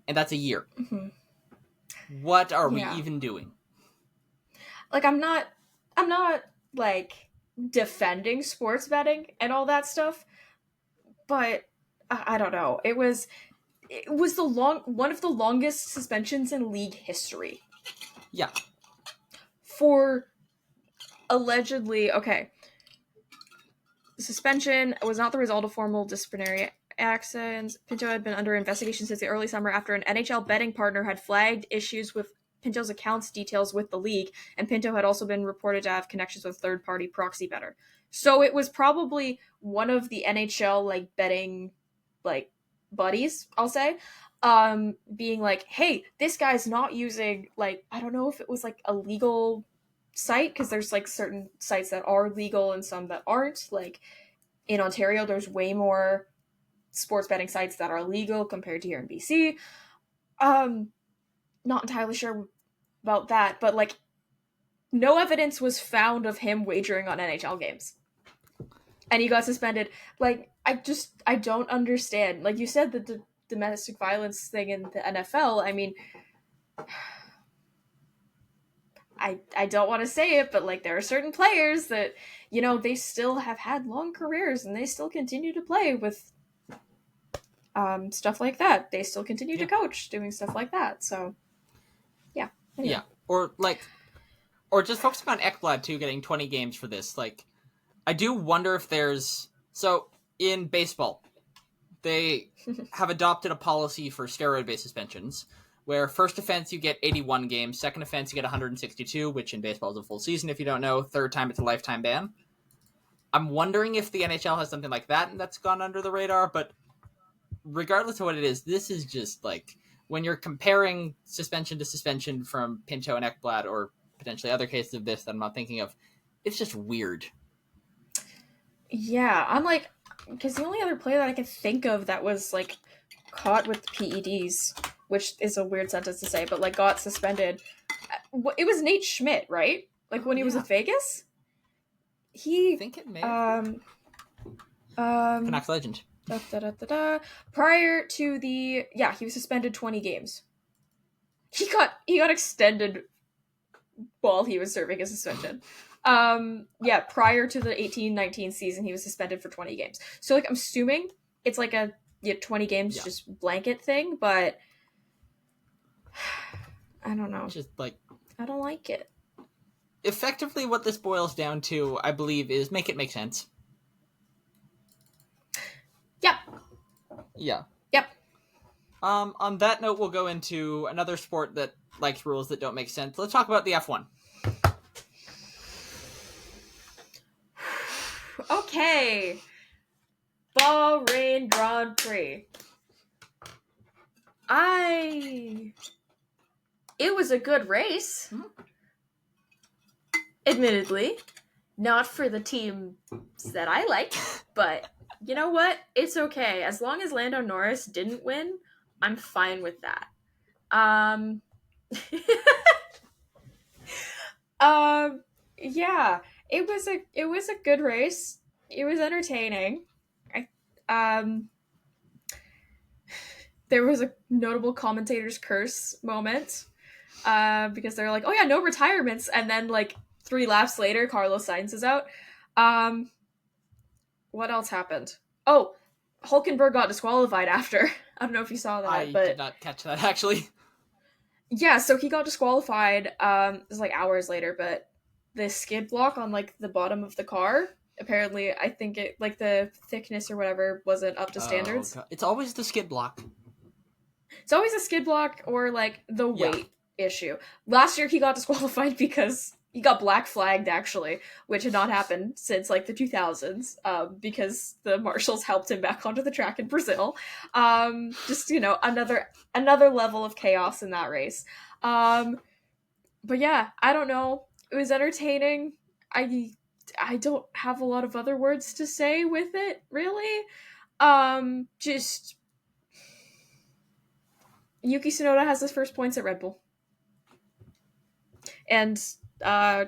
And that's a year.
Mm-hmm.
What are we even doing?
Like, I'm not like defending sports betting and all that stuff, but I don't know. It was one of the longest suspensions in league history.
Yeah.
For allegedly, okay. Suspension was not the result of formal disciplinary actions. Pinto had been under investigation since the early summer after an NHL betting partner had flagged issues with Pinto's accounts details with the league, and Pinto had also been reported to have connections with third-party proxy bettor. So it was probably one of the NHL like betting like buddies, I'll say, being like, hey, this guy's not using, like, I don't know if it was like a legal site, because there's like certain sites that are legal and some that aren't. Like in Ontario, there's way more sports betting sites that are legal compared to here in BC. Not entirely sure about that, but like no evidence was found of him wagering on NHL games. And he got suspended. Like, I don't understand. Like you said, domestic violence thing in the NFL, I mean, I don't want to say it, but like there are certain players that, you know, they still have had long careers and they still continue to play with stuff like that. They still continue to coach doing stuff like that. So yeah. Anyway.
Yeah. Or just focusing on Ekblad too, getting 20 games for this. Like, I do wonder if there's... So, in baseball, they have adopted a policy for steroid-based suspensions, where first offense you get 81 games, second offense you get 162, which in baseball is a full season if you don't know, third time it's a lifetime ban. I'm wondering if the NHL has something like that and that's gone under the radar, but regardless of what it is, this is just like, when you're comparing suspension to suspension from Pinto and Ekblad, or potentially other cases of this that I'm not thinking of, it's just weird.
Yeah, I'm like, because the only other player that I can think of that was like caught with PEDs, which is a weird sentence to say, but like got suspended, it was Nate Schmidt, right? Like when he was with Vegas,
I think it may have Canucks legend.
Prior to the he was suspended 20 games. He got extended while he was serving a suspension. Prior to the 18-19 season, he was suspended for 20 games. So like I'm assuming it's like a 20 games just blanket thing, but I don't know.
Just like,
I don't like it.
Effectively what this boils down to, I believe, is make it make sense.
Yep.
Yeah.
Yep.
On that note, we'll go into another sport that likes rules that don't make sense. Let's talk about the F1.
Okay. Bahrain Grand Prix. It was a good race. Mm-hmm. Admittedly. Not for the teams that I like, but you know what? It's okay. As long as Lando Norris didn't win, I'm fine with that. Yeah, it was a good race. It was entertaining. There was a notable commentator's curse moment, because they're like, oh yeah, no retirements, and then like 3 laps later, Carlos Sainz is out. What else happened? Oh, Hulkenberg got disqualified after. I don't know if you saw that.
I did not catch that, actually.
Yeah, so he got disqualified, it was like hours later, but the skid block on like the bottom of the car, apparently, I think it, like the thickness or whatever wasn't up to standards.
God. It's always the skid block.
It's always a skid block or like the weight issue. Last year he got disqualified because he got black flagged, actually, which had not happened since like the 2000s, because the marshals helped him back onto the track in Brazil. Just, you know, another level of chaos in that race. But yeah, I don't know. It was entertaining. I don't have a lot of other words to say with it, really. Just Yuki Tsunoda has his first points at Red Bull. And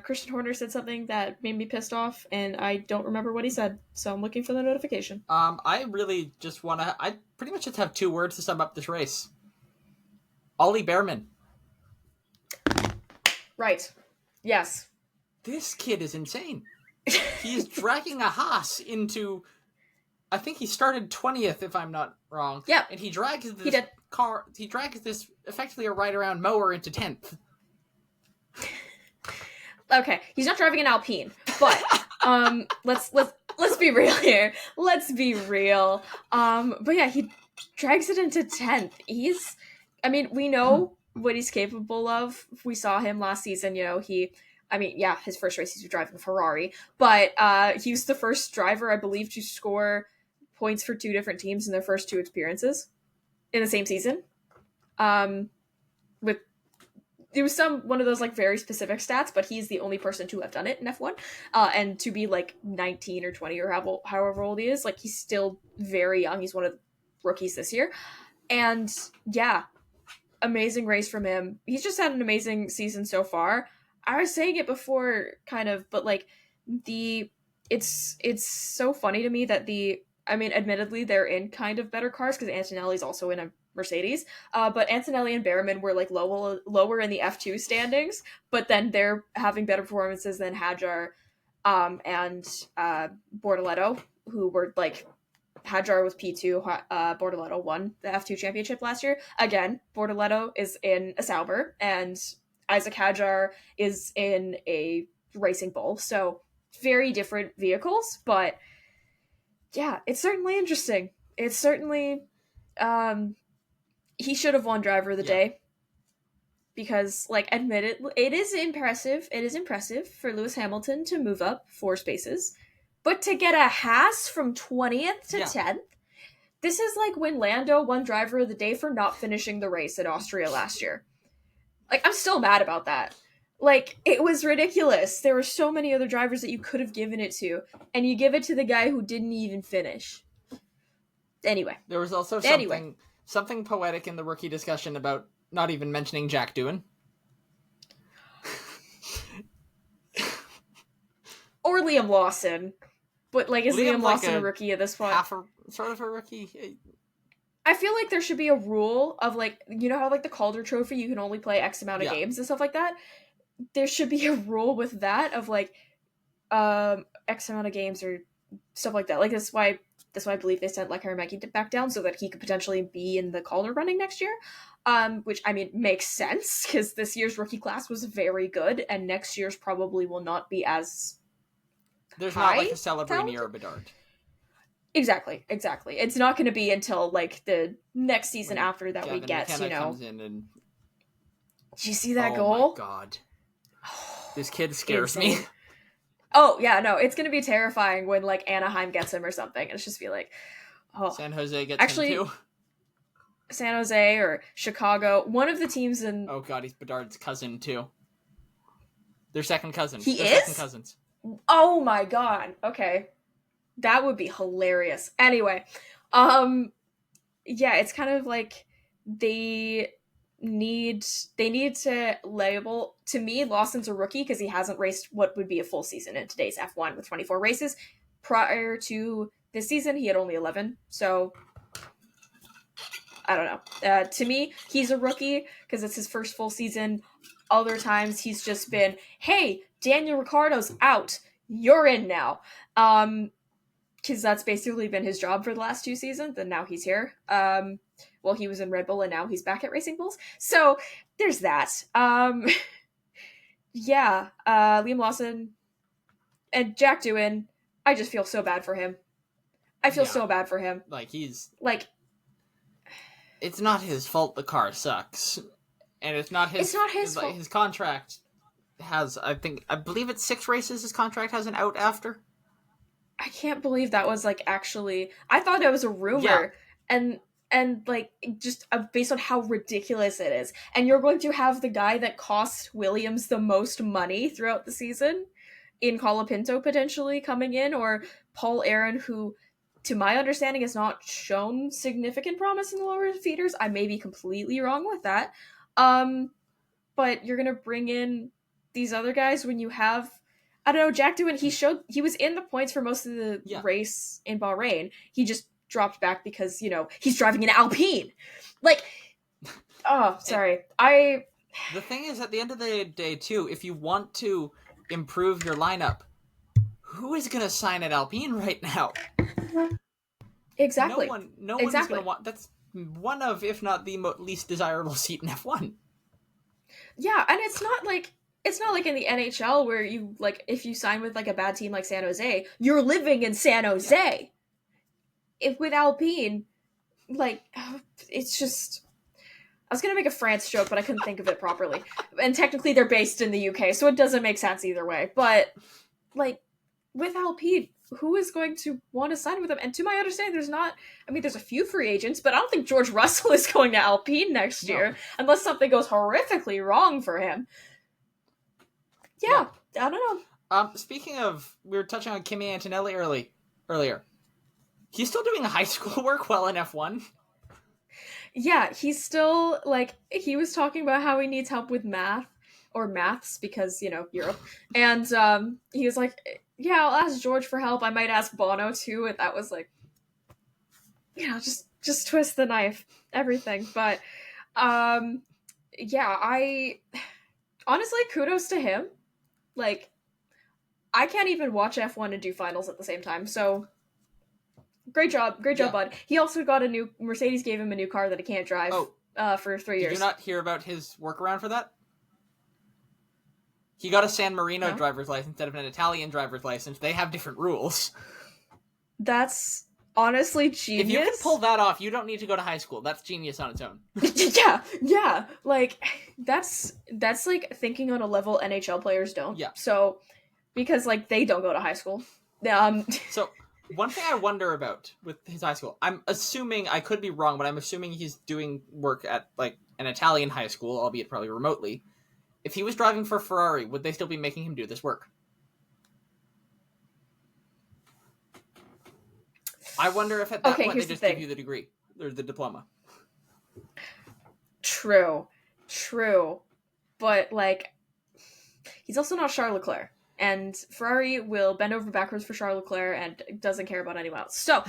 Christian Horner said something that made me pissed off, and I don't remember what he said, so I'm looking for the notification.
I really just want to... I pretty much just have 2 words to sum up this race. Ollie Behrman.
Right. Yes.
This kid is insane. He's dragging a Haas into... I think he started 20th, if I'm not wrong.
Yeah.
And he drags this car... He drags this, effectively a ride-around mower, into 10th.
Okay, he's not driving an Alpine, but let's be real here. Let's be real. But yeah, he drags it into 10th. We know what he's capable of. We saw him last season, you know, his first race he was driving a Ferrari, but he was the first driver, I believe, to score points for 2 different teams in their first 2 appearances in the same season. It was one of those like very specific stats, but he's the only person to have done it in F1, and to be like 19 or 20 or however old he is, like he's still very young. He's one of the rookies this year, and yeah, amazing race from him. He's just had an amazing season so far. I was saying it before, kind of, but like it's so funny to me that the I mean, admittedly, they're in kind of better cars because Antonelli's also in a Mercedes. But Antonelli and Behrman were like lower in the F2 standings, but then they're having better performances than Hajar and Bortoleto, who were like Hajar was P2, Bortoleto won the F2 championship last year. Again, Bortoleto is in a Sauber, and Isaac Hajar is in a Racing Bull. So very different vehicles, but yeah, it's certainly interesting. It's certainly he should have won driver of the day because, like, admittedly, it is impressive. It is impressive for Lewis Hamilton to move up 4 spaces, but to get a Haas from 20th to 10th, this is like when Lando won driver of the day for not finishing the race in Austria last year. Like, I'm still mad about that. Like, it was ridiculous. There were so many other drivers that you could have given it to, and you give it to the guy who didn't even finish. Anyway.
There was also something poetic in the rookie discussion about not even mentioning Jack Doohan.
Or Liam Lawson. But, like, is Liam Lawson a rookie at this point?
Sort of a rookie.
I feel like there should be a rule of, like, you know how, like, the Calder Trophy, you can only play X amount of games and stuff like that? There should be a rule with that of, like, X amount of games or stuff like that. Like, that's why I believe they sent, like, Harameki back down so that he could potentially be in the Calder running next year. Which, I mean, makes sense, because this year's rookie class was very good, and next year's probably will not be as
There's not, like, a Celebrini or a Bedard.
Exactly. It's not going to be until, like, the next season after that we get,
McKenna comes in and...
Did you see that goal?
Oh my god. This kid scares me.
Oh, yeah, no, it's going to be terrifying when, like, Anaheim gets him or something. And it's just be like, oh.
San Jose gets him too.
San Jose or Chicago, one of the teams in...
Oh god, he's Bedard's cousin too. Their second cousin.
He
They're
is?
second cousins.
Oh my god, okay. That would be hilarious. Anyway, yeah, it's kind of like they need to label, to me, Lawson's a rookie because he hasn't raced what would be a full season in today's F1 with 24 races. Prior to this season, he had only 11, so I don't know. To me, he's a rookie because it's his first full season. Other times, he's just been, hey, Daniel Ricciardo's out. You're in now. Because that's basically been his job for the last 2 seasons, and now he's here. Well, he was in Red Bull, and now he's back at Racing Bulls. So, there's that. Yeah, Liam Lawson and Jack Doohan, I just feel so bad for him. I feel so bad for him.
Like, he's...
Like...
It's not his fault the car sucks. And it's not his...
It's not his fault.
His contract has, I believe it's 6 races his contract has an out after.
I can't believe that was, like, actually... I thought it was a rumor. Yeah. And like, just based on how ridiculous it is. And you're going to have the guy that cost Williams the most money throughout the season in Colapinto potentially coming in, or Paul Aaron, who, to my understanding, has not shown significant promise in the lower feeders. I may be completely wrong with that. But you're going to bring in these other guys when you have... I don't know, Jack Doohan, he was in the points for most of the race in Bahrain. He just dropped back because, you know, he's driving an Alpine. Like, oh, sorry.
The thing is, at the end of the day, too, if you want to improve your lineup, who is going to sign at Alpine right now?
Exactly.
No one is going to want... That's one of, if not the least desirable seat in F1.
Yeah, and it's not like in the NHL where you, like, if you sign with, like, a bad team like San Jose, you're living in San Jose. If with Alpine, like, it's just... I was going to make a France joke, but I couldn't think of it properly. And technically they're based in the UK, so it doesn't make sense either way. But, like, with Alpine, who is going to want to sign with them? And to my understanding, there's a few free agents, but I don't think George Russell is going to Alpine next year, unless something goes horrifically wrong for him. Yeah, I don't
know. Speaking of, we were touching on Kimi Antonelli earlier. He's still doing high school work while in F1.
Yeah, he's still, like, he was talking about how he needs help with maths, because, you know, Europe. And he was like, yeah, I'll ask George for help. I might ask Bono, too. And that was, like, just twist the knife, everything. But yeah, I honestly, kudos to him. Like, I can't even watch F1 and do finals at the same time. So great job, bud. He also got a new Mercedes gave him a new car that he can't drive for 3 years.
Did you not hear about his workaround for that? He got a San Marino driver's license instead of an Italian driver's license. They have different rules.
That's honestly genius.
If you can pull that off, you don't need to go to high school. That's genius on its own.
yeah. Like, that's like thinking on a level NHL players don't.
Yeah.
So, because like they don't go to high school.
So, one thing I wonder about with his high school, I'm assuming, I could be wrong, but I'm assuming he's doing work at like an Italian high school, albeit probably remotely. If he was driving for Ferrari, would they still be making him do this work? I wonder if at that point they just give you the degree, or the diploma.
True. But, like, he's also not Charles Leclerc. And Ferrari will bend over backwards for Charles Leclerc and doesn't care about anyone else. So,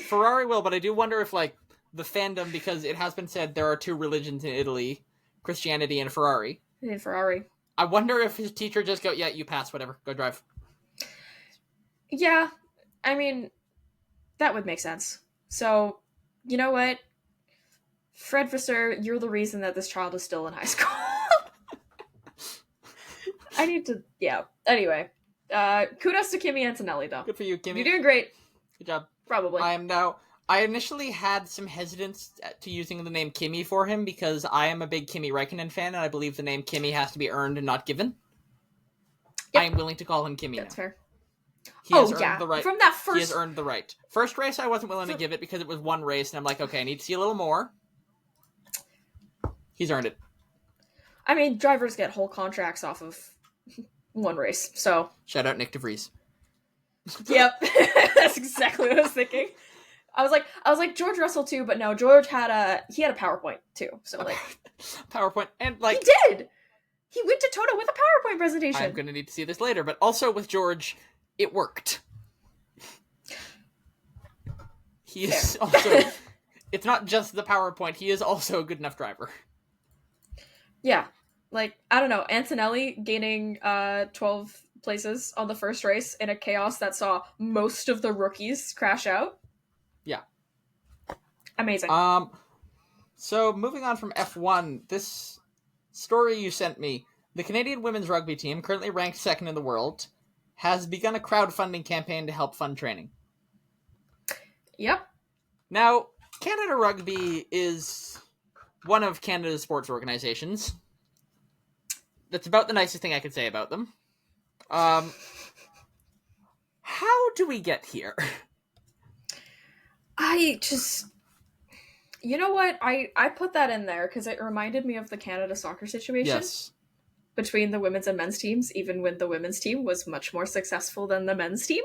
Ferrari will, but I do wonder if, like, the fandom, because it has been said there are two religions in Italy, Christianity and Ferrari. I wonder if his teacher just go, yeah, you pass, whatever, go drive.
Yeah, I mean, that would make sense. So, you know what? Fred Visser, you're the reason that this child is still in high school. I need to, yeah. Anyway, kudos to Kimi Antonelli, though.
Good for you, Kimi.
You're doing great.
Good job.
Probably.
I initially had some hesitance to using the name Kimi for him because I am a big Kimi Räikkönen fan, and I believe the name Kimi has to be earned and not given. Yep. I am willing to call him Kimi.
That's fair.
He has earned the right.
From that first...
He has earned the right. First race, I wasn't willing to give it because it was one race, and I'm like, okay, I need to see a little more. He's earned it.
I mean, drivers get whole contracts off of one race, so...
Shout out Nick DeVries.
Yep. That's exactly what I was thinking. I was like George Russell too, but no, George had a PowerPoint too. So like
PowerPoint, and like
he did. He went to Toto with a PowerPoint presentation.
I'm going to need to see this later, but also with George, it worked. He is also it's not just the PowerPoint, he is also a good enough driver.
Yeah. Like, I don't know, Antonelli gaining 12 places on the first race in a chaos that saw most of the rookies crash out.
Yeah.
Amazing.
So moving on from F1, this story you sent me, the Canadian women's rugby team, currently ranked second in the world, has begun a crowdfunding campaign to help fund training.
Yep.
Now, Canada Rugby is one of Canada's sports organizations. That's about the nicest thing I could say about them. How do we get here?
You know what? I put that in there because it reminded me of the Canada soccer situation.
Yes.
Between the women's and men's teams, even when the women's team was much more successful than the men's team.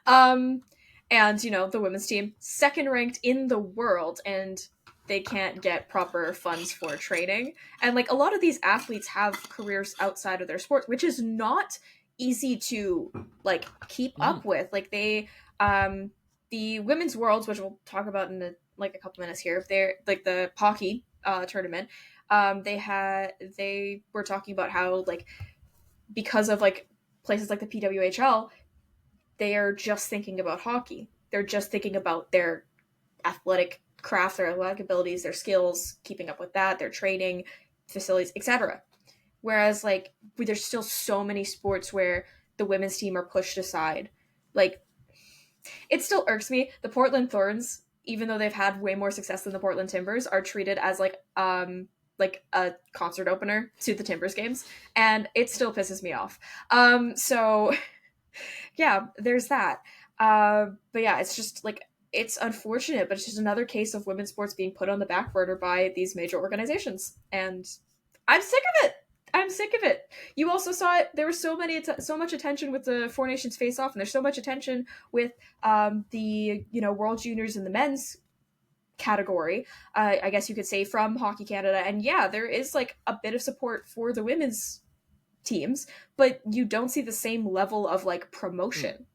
And, you know, the women's team, second ranked in the world, and they can't get proper funds for training. And, like, a lot of these athletes have careers outside of their sport, which is not easy to, like, keep up with. Like, they, the women's worlds, which we'll talk about in a couple minutes here, they're, like, the hockey tournament, they were talking about how, like, because of, like, places like the PWHL, they are just thinking about hockey. They're just thinking about their athletic craft, their athletic abilities, their skills, keeping up with that, their training, facilities, etc. Whereas, like, there's still so many sports where the women's team are pushed aside. Like, it still irks me. The Portland Thorns, even though they've had way more success than the Portland Timbers, are treated as, like a concert opener to the Timbers games, and it still pisses me off. So yeah, there's that. But yeah, it's just like, it's unfortunate, but it's just another case of women's sports being put on the back burner by these major organizations, and I'm sick of it. You also saw it. There was so much attention with the Four Nations face-off, and there's so much attention with the World Juniors in the men's category, I guess you could say, from Hockey Canada. And yeah, there is like a bit of support for the women's teams, but you don't see the same level of like promotion.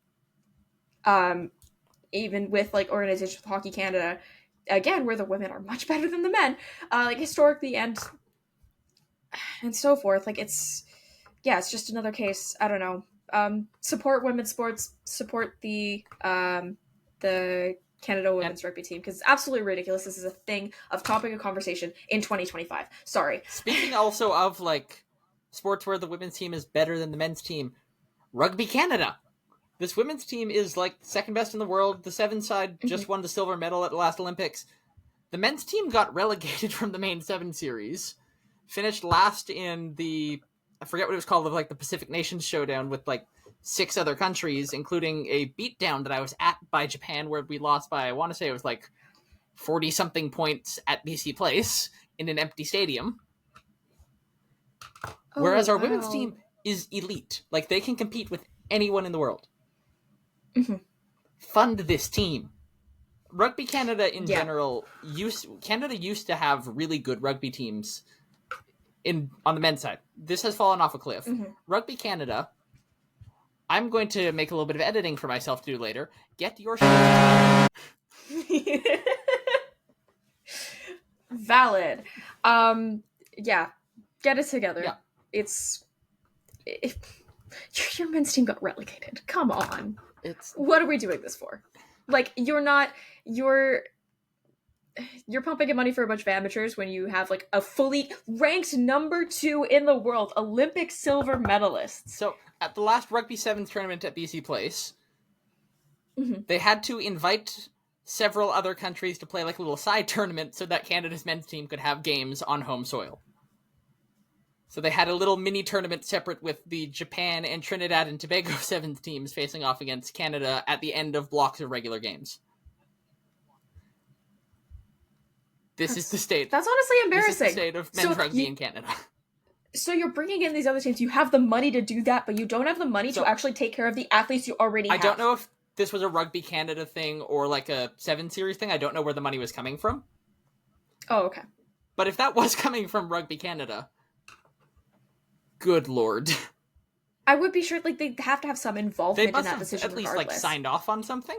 even with like organizations with Hockey Canada, again, where the women are much better than the men, like historically and so forth. Like it's just another case. I don't know. Support women's sports. Support the Canada women's rugby team, because it's absolutely ridiculous. This is a topic of conversation in 2025. Sorry.
Speaking also of like sports where the women's team is better than the men's team, Rugby Canada. This women's team is like second best in the world. The seven side just won the silver medal at the last Olympics. The men's team got relegated from the main seven series, finished last in the, I forget what it was called, like the Pacific Nations Showdown with like 6 other countries, including a beatdown that I was at by Japan, where we lost by, I want to say it was like 40-something points at BC Place in an empty stadium. Whereas our women's team is elite. Like, they can compete with anyone in the world.
Mm-hmm.
Fund this team. Rugby Canada in general, Canada used to have really good rugby teams on the men's side. This has fallen off a cliff.
Mm-hmm.
Rugby Canada, I'm going to make a little bit of editing for myself to do later. Get your shit.
Valid. Get it together.
Yeah.
Your men's team got relegated. Come on. What are we doing this for? Like, you're pumping in money for a bunch of amateurs when you have like a fully ranked number 2 in the world Olympic silver medalist.
So at the last Rugby Sevens tournament at BC Place, they had to invite several other countries to play like a little side tournament so that Canada's men's team could have games on home soil. So they had a little mini tournament separate with the Japan and Trinidad and Tobago Sevens teams facing off against Canada at the end of blocks of regular games. This is the state.
That's honestly embarrassing.
This is the state of men's rugby in Canada. So
you're bringing in these other teams. You have the money to do that, but you don't have the money to actually take care of the athletes you already have.
I don't know if this was a Rugby Canada thing or like a 7 series thing. I don't know where the money was coming from.
Oh, okay.
But if that was coming from Rugby Canada, good lord.
I would be sure, like, they'd have to have some involvement in that decision.
At least
regardless.
like signed off on something.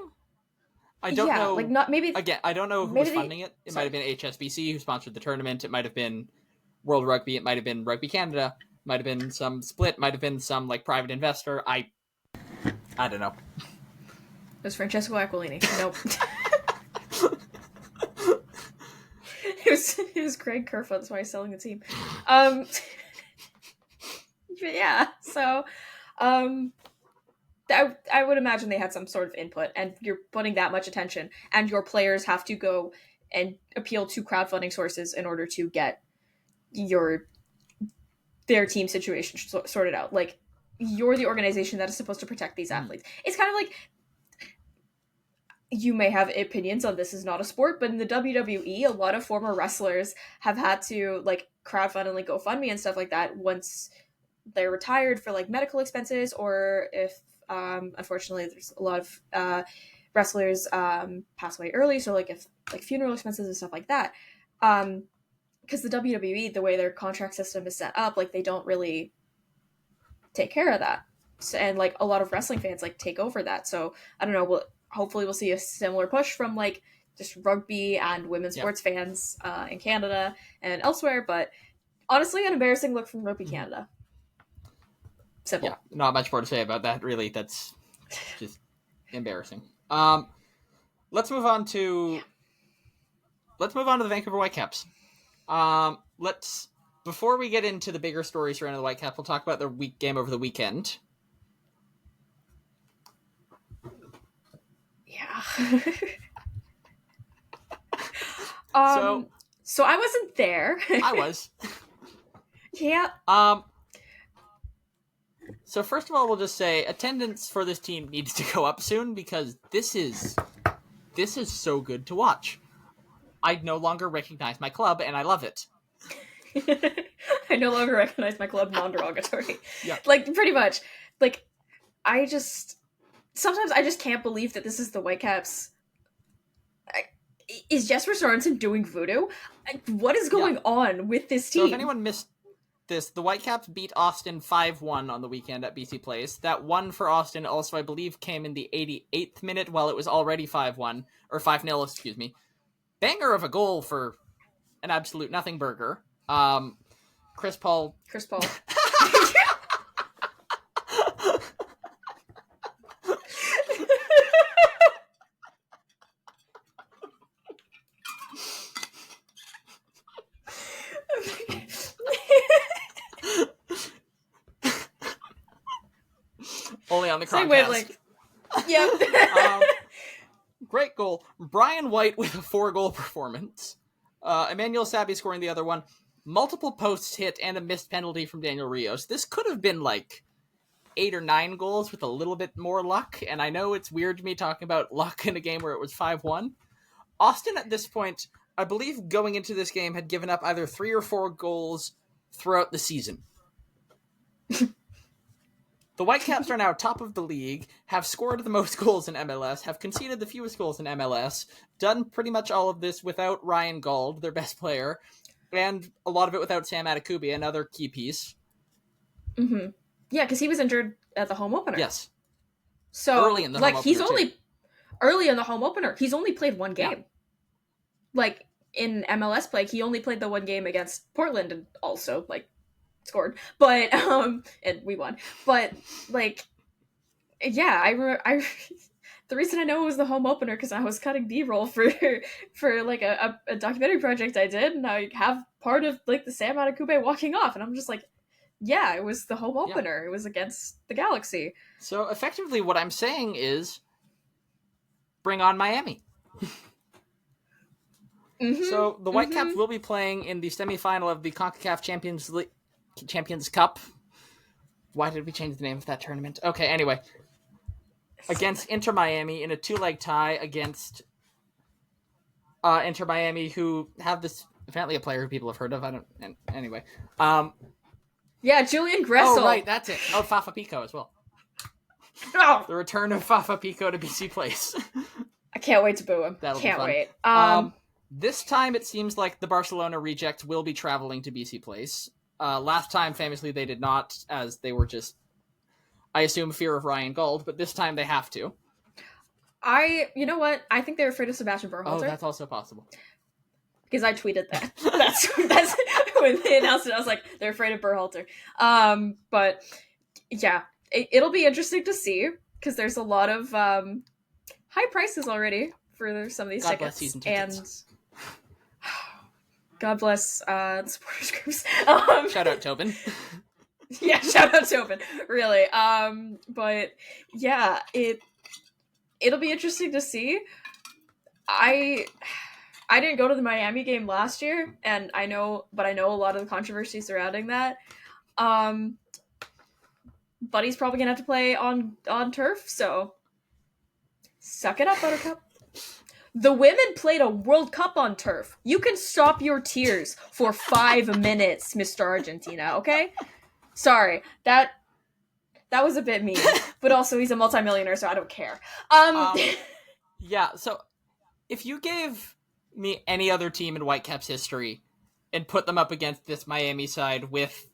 I don't know.
Like not maybe
again. I don't know who was funding it. It might have been HSBC who sponsored the tournament. It might have been World Rugby. It might have been Rugby Canada. It might have been some split. Might have been some like private investor. I don't know.
It was Francesco Aquilini. Nope. it was Craig Kerfoot. That's why he's selling the team. Yeah. So, I would imagine they had some sort of input, and you're putting that much attention, and your players have to go and appeal to crowdfunding sources in order to get their team situation sorted out. Like, you're the organization that is supposed to protect these athletes. It's kind of like, you may have opinions on this is not a sport, but in the WWE, a lot of former wrestlers have had to like crowdfund and like GoFundMe and stuff like that once they're retired for like medical expenses, or if unfortunately there's a lot of wrestlers pass away early, so like if like funeral expenses and stuff like that, because the WWE, the way their contract system is set up, like they don't really take care of that. So, and like a lot of wrestling fans like take over that. So I don't know, hopefully we'll see a similar push from like just rugby and women's sports fans in Canada and elsewhere. But honestly, an embarrassing look from Rugby Canada. Simple.
Yeah, not much more to say about that, really. That's just embarrassing. Let's move on to the Vancouver Whitecaps. Before we get into the bigger stories surrounding the Whitecaps, we'll talk about the game over the weekend.
Yeah. So I wasn't there.
I was.
Yeah.
So first of all, we'll just say attendance for this team needs to go up soon, because this is so good to watch. I no longer recognize my club, and I love it.
I no longer recognize my club, non-derogatory.
Yeah.
Like, pretty much. Like, sometimes I just can't believe that this is the Whitecaps. Is Jesper Sorensen doing voodoo? What is going on with this team?
So if anyone missed this. The Whitecaps beat Austin 5-1 on the weekend at BC Place. That one for Austin also, I believe, came in the 88th minute while it was already 5-1, or 5-0, excuse me. Banger of a goal for an absolute nothing burger. Chris Paul. Only on the Chroncast.
Yep.
Great goal. Brian White with a 4-goal performance. Emmanuel Sabby scoring the other one. Multiple posts hit and a missed penalty from Daniel Rios. This could have been like 8 or 9 goals with a little bit more luck, and I know it's weird to me talking about luck in a game where it was 5-1. Austin at this point, I believe going into this game, had given up either 3 or 4 goals throughout the season. The Whitecaps are now top of the league, have scored the most goals in MLS, have conceded the fewest goals in MLS, done pretty much all of this without Ryan Gauld, their best player, and a lot of it without Sam Adekubi, another key piece.
Mm-hmm. Yeah, because he was injured at the home opener.
Yes.
So,
early in the home opener,
early in the home opener, he's only played one game.
Yeah.
Like, in MLS play, he only played the one game against Portland and also, like, scored. But, and we won. But, like, yeah, the reason I know it was the home opener, because I was cutting B-roll for like, a documentary project I did, and I have part of, like, the Sam Adekubi walking off, and I'm just like, yeah, it was the home opener. Yeah. It was against the Galaxy.
So, effectively, what I'm saying is, bring on Miami.
Mm-hmm.
So, the Whitecaps will be playing in the semifinal of the CONCACAF Champions Cup. Why did we change the name of that tournament? Okay, anyway. Against Inter Miami in a 2-leg tie against Inter Miami, who have this, apparently a player who people have heard of. Anyway.
Yeah, Julian Gressel.
Oh, right, that's it. Oh, Fafa Pico as well.
Oh.
The return of Fafa Pico to BC Place.
I can't wait to boo him. Can't wait.
This time it seems like the Barcelona reject will be traveling to BC Place. Last time, famously, they did not, as they were just, I assume, fear of Ryan Gauld, but this time they have to.
You know what? I think they're afraid of Sebastian Berhalter.
Oh, that's also possible.
Because I tweeted that. That's when they announced it. I was like, they're afraid of Berhalter. But yeah, it'll be interesting to see because there's a lot of high prices already for some of these
God
tickets.
Bless season tickets.
And God bless the supporters groups.
Shout out Tobin.
Yeah, shout out Tobin. Really. But yeah, it'll be interesting to see. I didn't go to the Miami game last year, and I know a lot of the controversy surrounding that. Buddy's probably gonna have to play on turf, so suck it up, Buttercup. The women played a World Cup on turf. You can stop your tears for 5 minutes, Mr. Argentina, okay? Sorry, that was a bit mean, but also he's a multimillionaire, so I don't care.
Yeah, so if you gave me any other team in Whitecaps history and put them up against this Miami side with,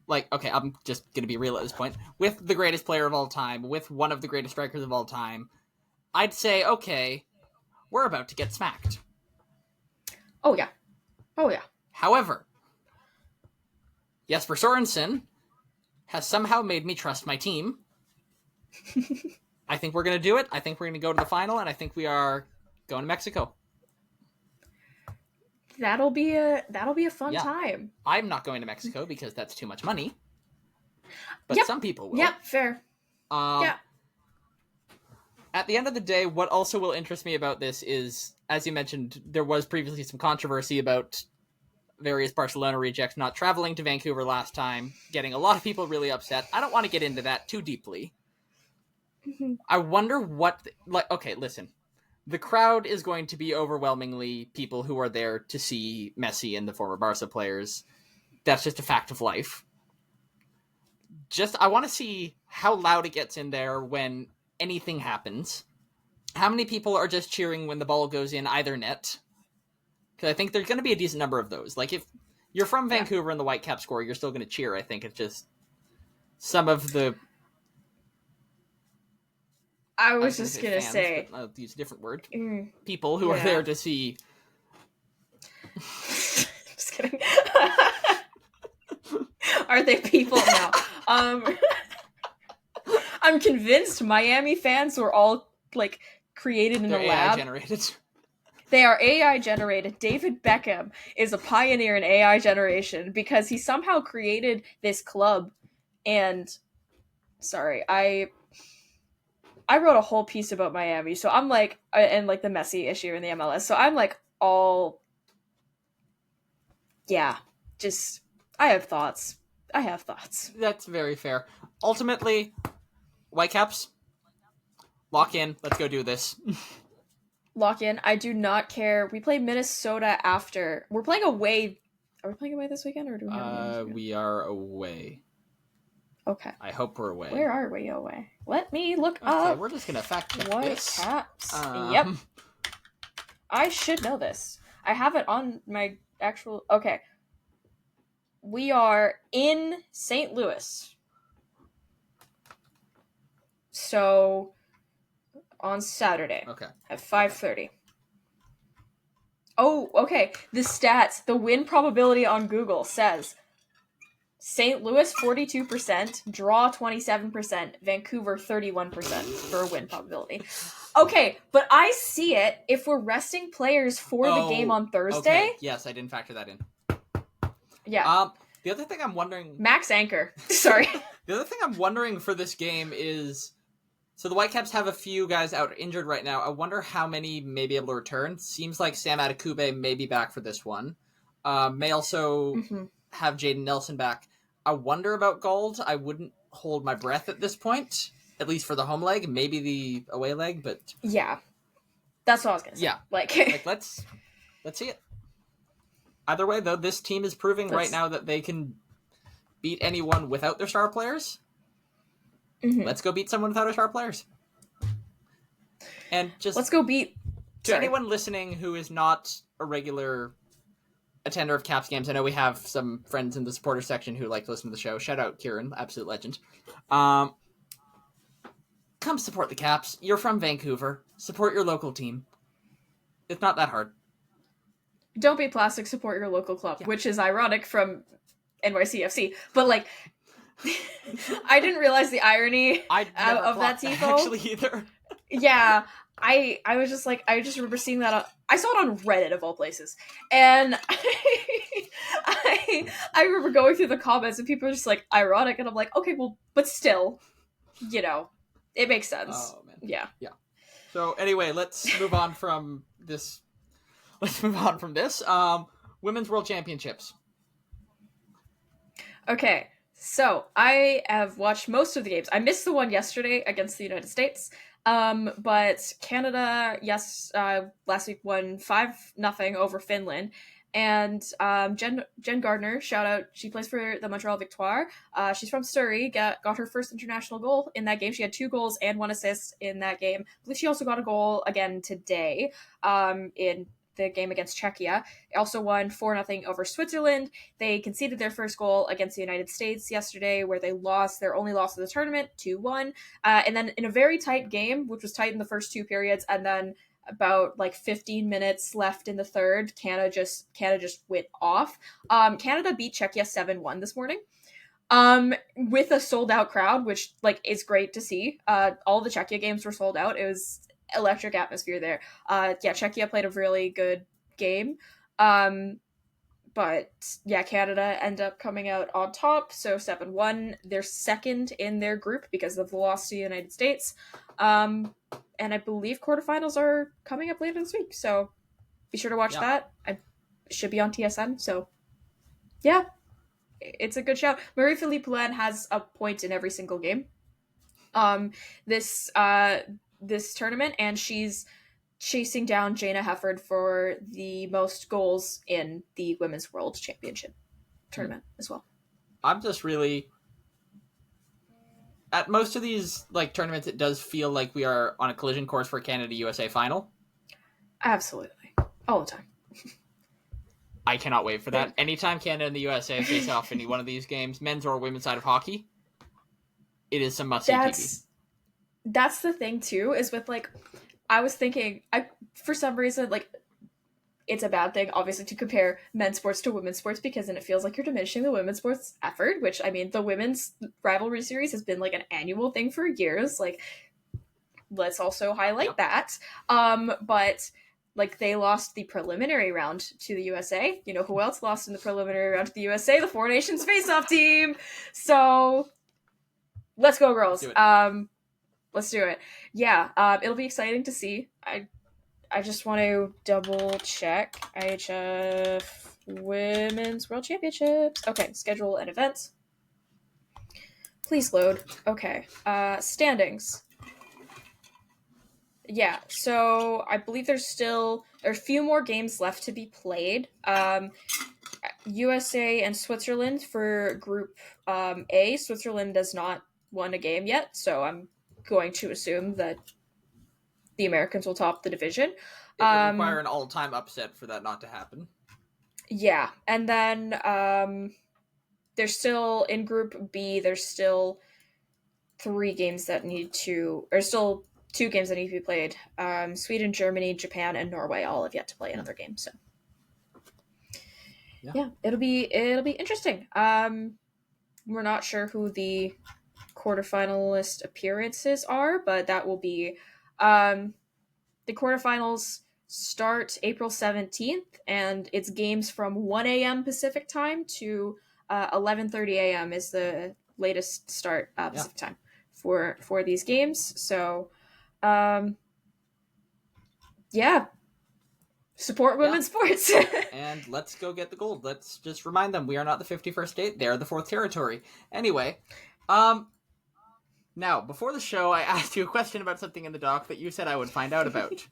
like, okay, I'm just going to be real at this point, with the greatest player of all time, with one of the greatest strikers of all time, I'd say, okay, we're about to get smacked.
Oh, yeah.
However, Jesper Sorensen has somehow made me trust my team. I think we're going to do it. I think we're going to go to the final, and I think we are going to Mexico.
That'll be a fun time.
I'm not going to Mexico because that's too much money. But some people will.
Yep, fair. Yeah.
At the end of the day, what also will interest me about this is, as you mentioned, there was previously some controversy about various Barcelona rejects not traveling to Vancouver last time, getting a lot of people really upset. I don't want to get into that too deeply.
Mm-hmm.
I wonder what... okay, listen. The crowd is going to be overwhelmingly people who are there to see Messi and the former Barca players. That's just a fact of life. I want to see how loud it gets in there when anything happens. How many people are just cheering when the ball goes in either net? Because I think there's going to be a decent number of those. Like, if You're from Vancouver and the Whitecaps score. You're still going to cheer. I think it's just some of the.
I was just going to
fans,
say.
but I'll use a different word. People who are there to see.
Just kidding. Are they people now? I'm convinced Miami fans were all like created in a lab.
AI generated.
They are AI generated. David Beckham is a pioneer in AI generation because he somehow created this club. And sorry, I wrote a whole piece about Miami, so I'm like, and like the Messi issue in the MLS. So I'm like all, yeah, just I have thoughts.
That's very fair. Ultimately, Whitecaps, lock in. Let's go do this.
Lock in. I do not care. We play Minnesota after. We're playing away. Are we playing away this weekend, or do we have a game this weekend?
We are away.
Okay.
I hope we're away.
Where are we away? Let me look
Okay,
up.
we're just gonna fact check this.
Whitecaps. Yep. I should know this. I have it on my actual. Okay. We are in St. Louis. So on Saturday.
Okay.
At 5:30. Oh, okay. The stats, the win probability on Google says St. Louis 42%, draw 27%, Vancouver 31% for a win probability. Okay, but I see it if we're resting players for the game on Thursday.
Okay. Yes, I didn't factor that in.
Yeah.
The other thing I'm wondering...
Max Anchor. Sorry.
The other thing I'm wondering for this game is... So the Whitecaps have a few guys out injured right now. I wonder how many may be able to return. Seems like Sam Adekugbe may be back for this one. May also have Jaden Nelson back. I wonder about Gold. I wouldn't hold my breath at this point, at least for the home leg. Maybe the away leg, but...
Yeah. That's what I was going to say.
Yeah.
Like
let's see it. Either way, though, this team is proving right now that they can beat anyone without their star players. Let's go beat someone without our star players. And just...
Let's go beat...
To anyone listening who is not a regular attender of Caps games, I know we have some friends in the supporter section who like to listen to the show. Shout out Kieran, absolute legend. Come support the Caps. You're from Vancouver. Support your local team. It's not that hard.
Don't be plastic, support your local club, which is ironic from NYCFC. But, like, I didn't realize the irony of that tifo.
Actually, either.
Yeah, I was just like, I just remember seeing that. I saw it on Reddit, of all places. And I remember going through the comments, and people were just like, ironic. And I'm like, okay, well, but still, you know, it makes sense.
Oh, man.
Yeah.
So, anyway, let's move on from this. Women's World Championships.
Okay, so I have watched most of the games. I missed the one yesterday against the United States, but Canada, last week won 5-0 over Finland. And Jen Gardner, shout out, she plays for the Montreal Victoire. She's from Surrey, got her first international goal in that game. She had 2 goals and 1 assist in that game. I believe she also got a goal again today in the game against Czechia. They also won 4-0 over Switzerland. They conceded their first goal against the United States yesterday, where they lost their only loss of the tournament, 2-1. And then in a very tight game, which was tight in the first 2 periods, and then about like 15 minutes left in the third, Canada just went off. Canada beat Czechia 7-1 this morning. With a sold out crowd, which like is great to see. All the Czechia games were sold out. It was electric atmosphere there. Czechia played a really good game. But yeah, Canada end up coming out on top, so 7-1. They're second in their group because of the loss to the United States. And I believe quarterfinals are coming up later this week, so be sure to watch that. It should be on TSN, so yeah, it's a good shout. Marie-Philippe Poulin has a point in every single game this tournament, and she's chasing down Jana Hefford for the most goals in the Women's World Championship tournament as well.
I'm just really... At most of these like tournaments, it does feel like we are on a collision course for a Canada-USA final.
Absolutely. All the time.
I cannot wait for that. Anytime Canada and the USA face off in one of these games, men's or women's side of hockey, it is some must-see TV.
That's the thing too, is with like, I was thinking, for some reason, like, it's a bad thing, obviously, to compare men's sports to women's sports, because then it feels like you're diminishing the women's sports effort, which, I mean, the women's rivalry series has been, like, an annual thing for years. Like, let's also highlight that. But, like, they lost the preliminary round to the USA. You know who else lost in the preliminary round to the USA? The Four Nations face-off team! So, let's go, girls. Let's do it. Yeah, it'll be exciting to see. I just want to double check IIHF Women's World Championships. Okay, schedule and events. Please load. Okay, standings. Yeah, so I believe there's a few more games left to be played. USA and Switzerland for Group A. Switzerland has not won a game yet, so I'm going to assume that the Americans will top the division.
It would require an all-time upset for that not to happen.
Yeah, and then there's still, in Group B, there's still 2 games that need to be played. Sweden, Germany, Japan, and Norway all have yet to play another game, so. Yeah, it'll be interesting. We're not sure who the quarterfinalist appearances are, but that will be the quarterfinals start April 17th, and it's games from 1 a.m. Pacific time to 11:30 a.m. is the latest start Pacific time for these games. So, support women's sports.
And let's go get the gold. Let's just remind them we are not the 51st state; they are the 4th territory. Anyway, now, before the show, I asked you a question about something in the doc that you said I would find out about.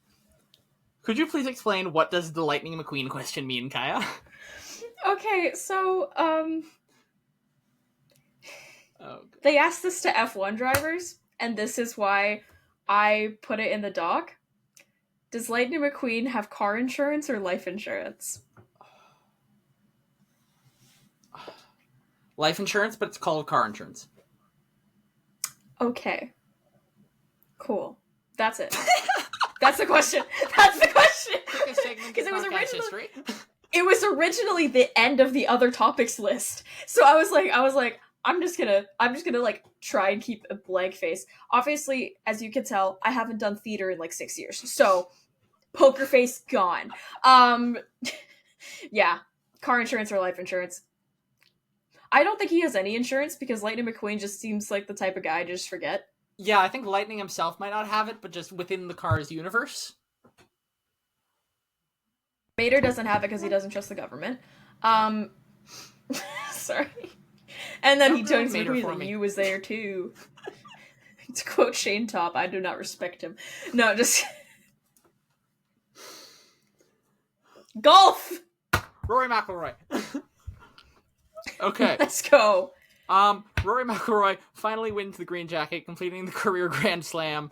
Could you please explain what does the Lightning McQueen question mean, Kaja?
Okay, so, they asked this to F1 drivers, and this is why I put it in the doc. Does Lightning McQueen have car insurance or life insurance?
Life insurance, but it's called car insurance.
Okay. Cool. That's it. That's the question. That's the question. Because it was originally the end of the other topics list. So I was like, I'm just gonna like try and keep a blank face. Obviously, as you can tell, I haven't done theater in like 6 years. So poker face gone. Yeah. Car insurance or life insurance. I don't think he has any insurance because Lightning McQueen just seems like the type of guy to just forget.
Yeah, I think Lightning himself might not have it, but just within the Cars universe.
Mater doesn't have it because he doesn't trust the government. Sorry. And then he turns McQueen and you was there too. To quote Shane Top, I do not respect him. No, just... Golf!
Rory McIlroy. Okay.
Let's go.
Rory McIlroy finally wins the green jacket, completing the career Grand Slam.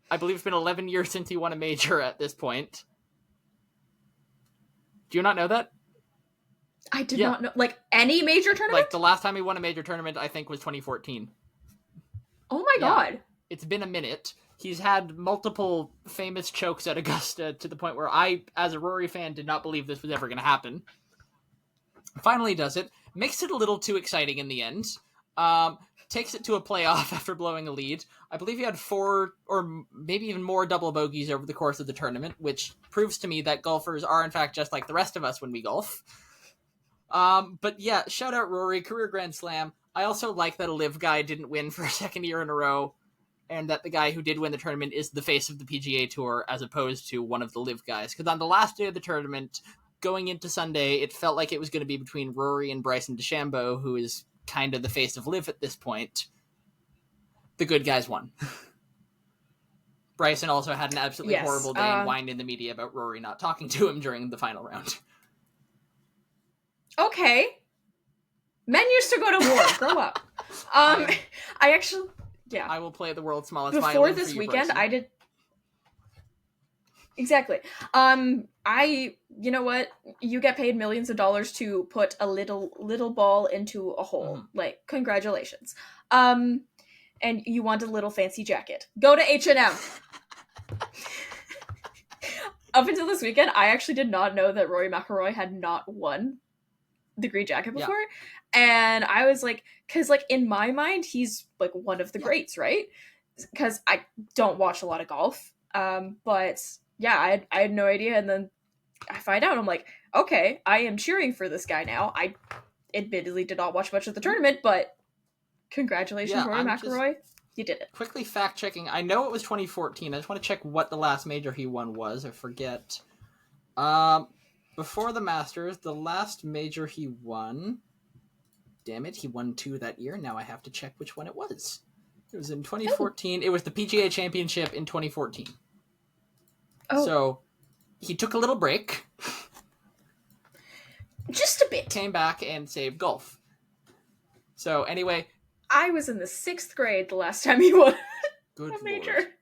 I believe it's been 11 years since he won a major at this point. Do you not know that?
I did not know. Like, any major tournament?
Like, the last time he won a major tournament, I think, was 2014.
Oh my god.
It's been a minute. He's had multiple famous chokes at Augusta to the point where I, as a Rory fan, did not believe this was ever going to happen. Finally does it. Makes it a little too exciting in the end. Takes it to a playoff after blowing a lead. I believe he had 4 or maybe even more double bogeys over the course of the tournament, which proves to me that golfers are in fact just like the rest of us when we golf. But yeah, shout out Rory, career Grand Slam. I also like that a live guy didn't win for a second year in a row, and that the guy who did win the tournament is the face of the PGA Tour as opposed to one of the live guys. Because on the last day of the tournament, going into Sunday, it felt like it was going to be between Rory and Bryson DeChambeau, who is kind of the face of live at this point. The good guys won. Bryson also had an absolutely horrible day and whined in the media about Rory not talking to him during the final round.
Okay. Men used to go to war. Grow up. I actually... Yeah.
I will play the world's smallest
violin for you, weekend, Bryson. Exactly. You know what? You get paid millions of dollars to put a little ball into a hole.
Mhm.
Like, congratulations. And you want a little fancy jacket. Go to H&M. Up until this weekend, I actually did not know that Rory McIlroy had not won the Green Jacket
Yeah.
before. And I was like, because like in my mind, he's like one of the greats, right? Because I don't watch a lot of golf. But yeah, I had no idea. And then I find out, I'm like, okay, I am cheering for this guy now. I admittedly did not watch much of the tournament, but congratulations,
Yeah,
Rory
I'm just
McIlroy. You did it.
quickly fact checking. I know it was 2014. I just want to check what the last major he won was. I forget. Before the Masters, the last major he won. Damn it, he won 2 that year. Now I have to check which one it was. It was in 2014. It was the PGA Championship in 2014.
Oh,
So he took a little break,
just a bit.
came back, and saved golf. So anyway,
I was in the 6th grade the last time he won
good
a major.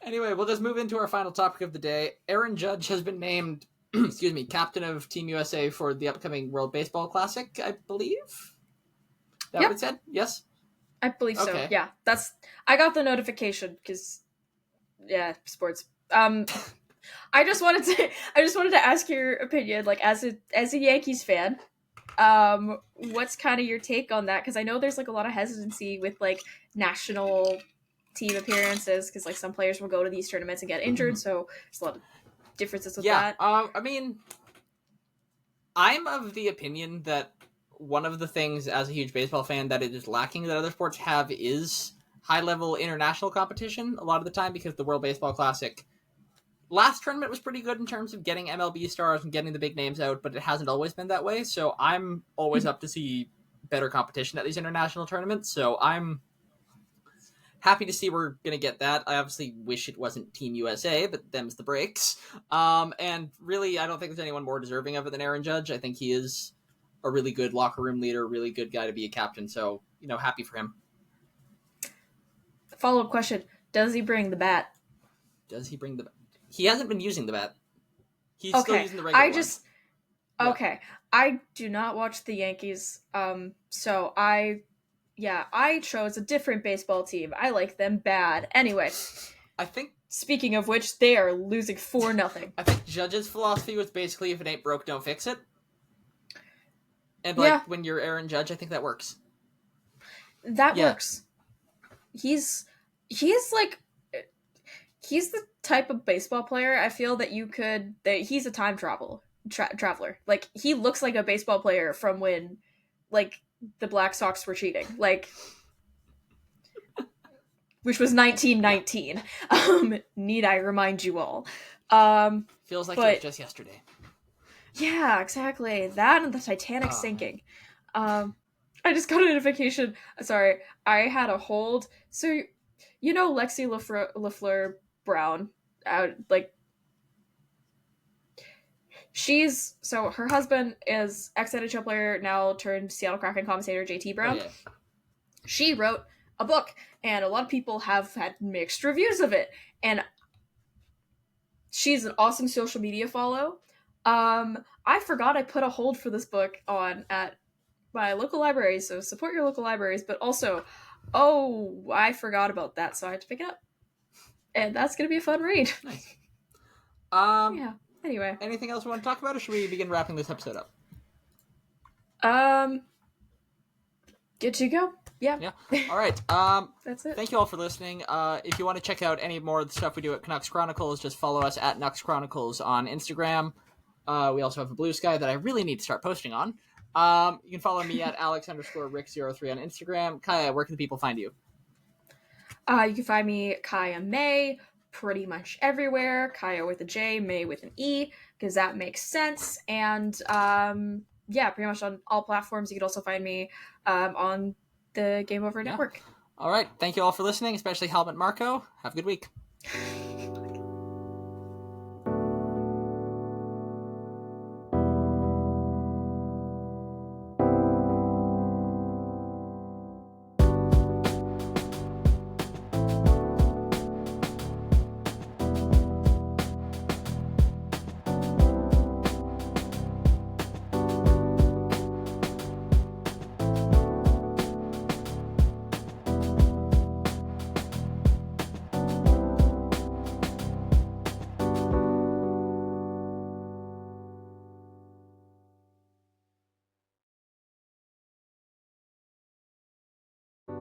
Anyway, we'll just move into our final topic of the day. Aaron Judge has been named, captain of Team USA for the upcoming World Baseball Classic, I believe. That what it said? Yes?
I believe so.
Okay.
Yeah, I got the notification because, yeah, sports. I just wanted to ask your opinion, like as a Yankees fan, what's kind of your take on that? Because I know there's like a lot of hesitancy with like national team appearances because like some players will go to these tournaments and get injured, so there's a lot of differences with that.
I mean, I'm of the opinion that one of the things as a huge baseball fan that it is lacking that other sports have is high-level international competition a lot of the time, because the World Baseball Classic last tournament was pretty good in terms of getting MLB stars and getting the big names out, but it hasn't always been that way, so I'm always up to see better competition at these international tournaments, so I'm happy to see we're going to get that. I obviously wish it wasn't Team USA, but them's the breaks. And really, I don't think there's anyone more deserving of it than Aaron Judge. I think he is a really good locker room leader, really good guy to be a captain, so, happy for him.
Follow-up question, does he bring the bat?
Does he bring the bat? He hasn't been using the bat. He's still using the regular one.
Okay. I do not watch the Yankees, so I chose a different baseball team. I like them bad. Anyway,
I think,
speaking of which, they are losing 4-0.
I think Judge's philosophy was basically, if it ain't broke, don't fix it. And when you're Aaron Judge, I think that works.
That works. He's the type of baseball player I feel that he's a time traveler. Like, he looks like a baseball player from when, like, the Black Sox were cheating. Like, which was 1919. Need I remind you all.
Feels like it was just yesterday.
Yeah, exactly. That and the Titanic sinking. I just got a notification. Sorry, I had a hold. So, Lexi LaFleur Brown, her husband is ex-NHL player, now turned Seattle Kraken commentator JT Brown.
Oh, yeah.
She wrote a book, and a lot of people have had mixed reviews of it, and she's an awesome social media follow. I forgot I put a hold for this book at my local library, so support your local libraries, but also, I forgot about that, so I had to pick it up. And that's going to be a fun read.
Nice.
Yeah, anyway.
Anything else we want to talk about, or should we begin wrapping this episode up?
Good to go. Yeah.
All right.
That's it.
Thank you all for listening. If you want to check out any more of the stuff we do at Canucks Chronicles, just follow us at Nux Chronicles on Instagram. We also have a Blue Sky that I really need to start posting on. You can follow me at Alex_Rick03 on Instagram. Kaja, where can the people find you?
You can find me Kaja May pretty much everywhere. Kaja with a J, May with an E, because that makes sense. And pretty much on all platforms. You can also find me on the Game Over Network.
All right. Thank you all for listening, especially Helmut Marko. Have a good week.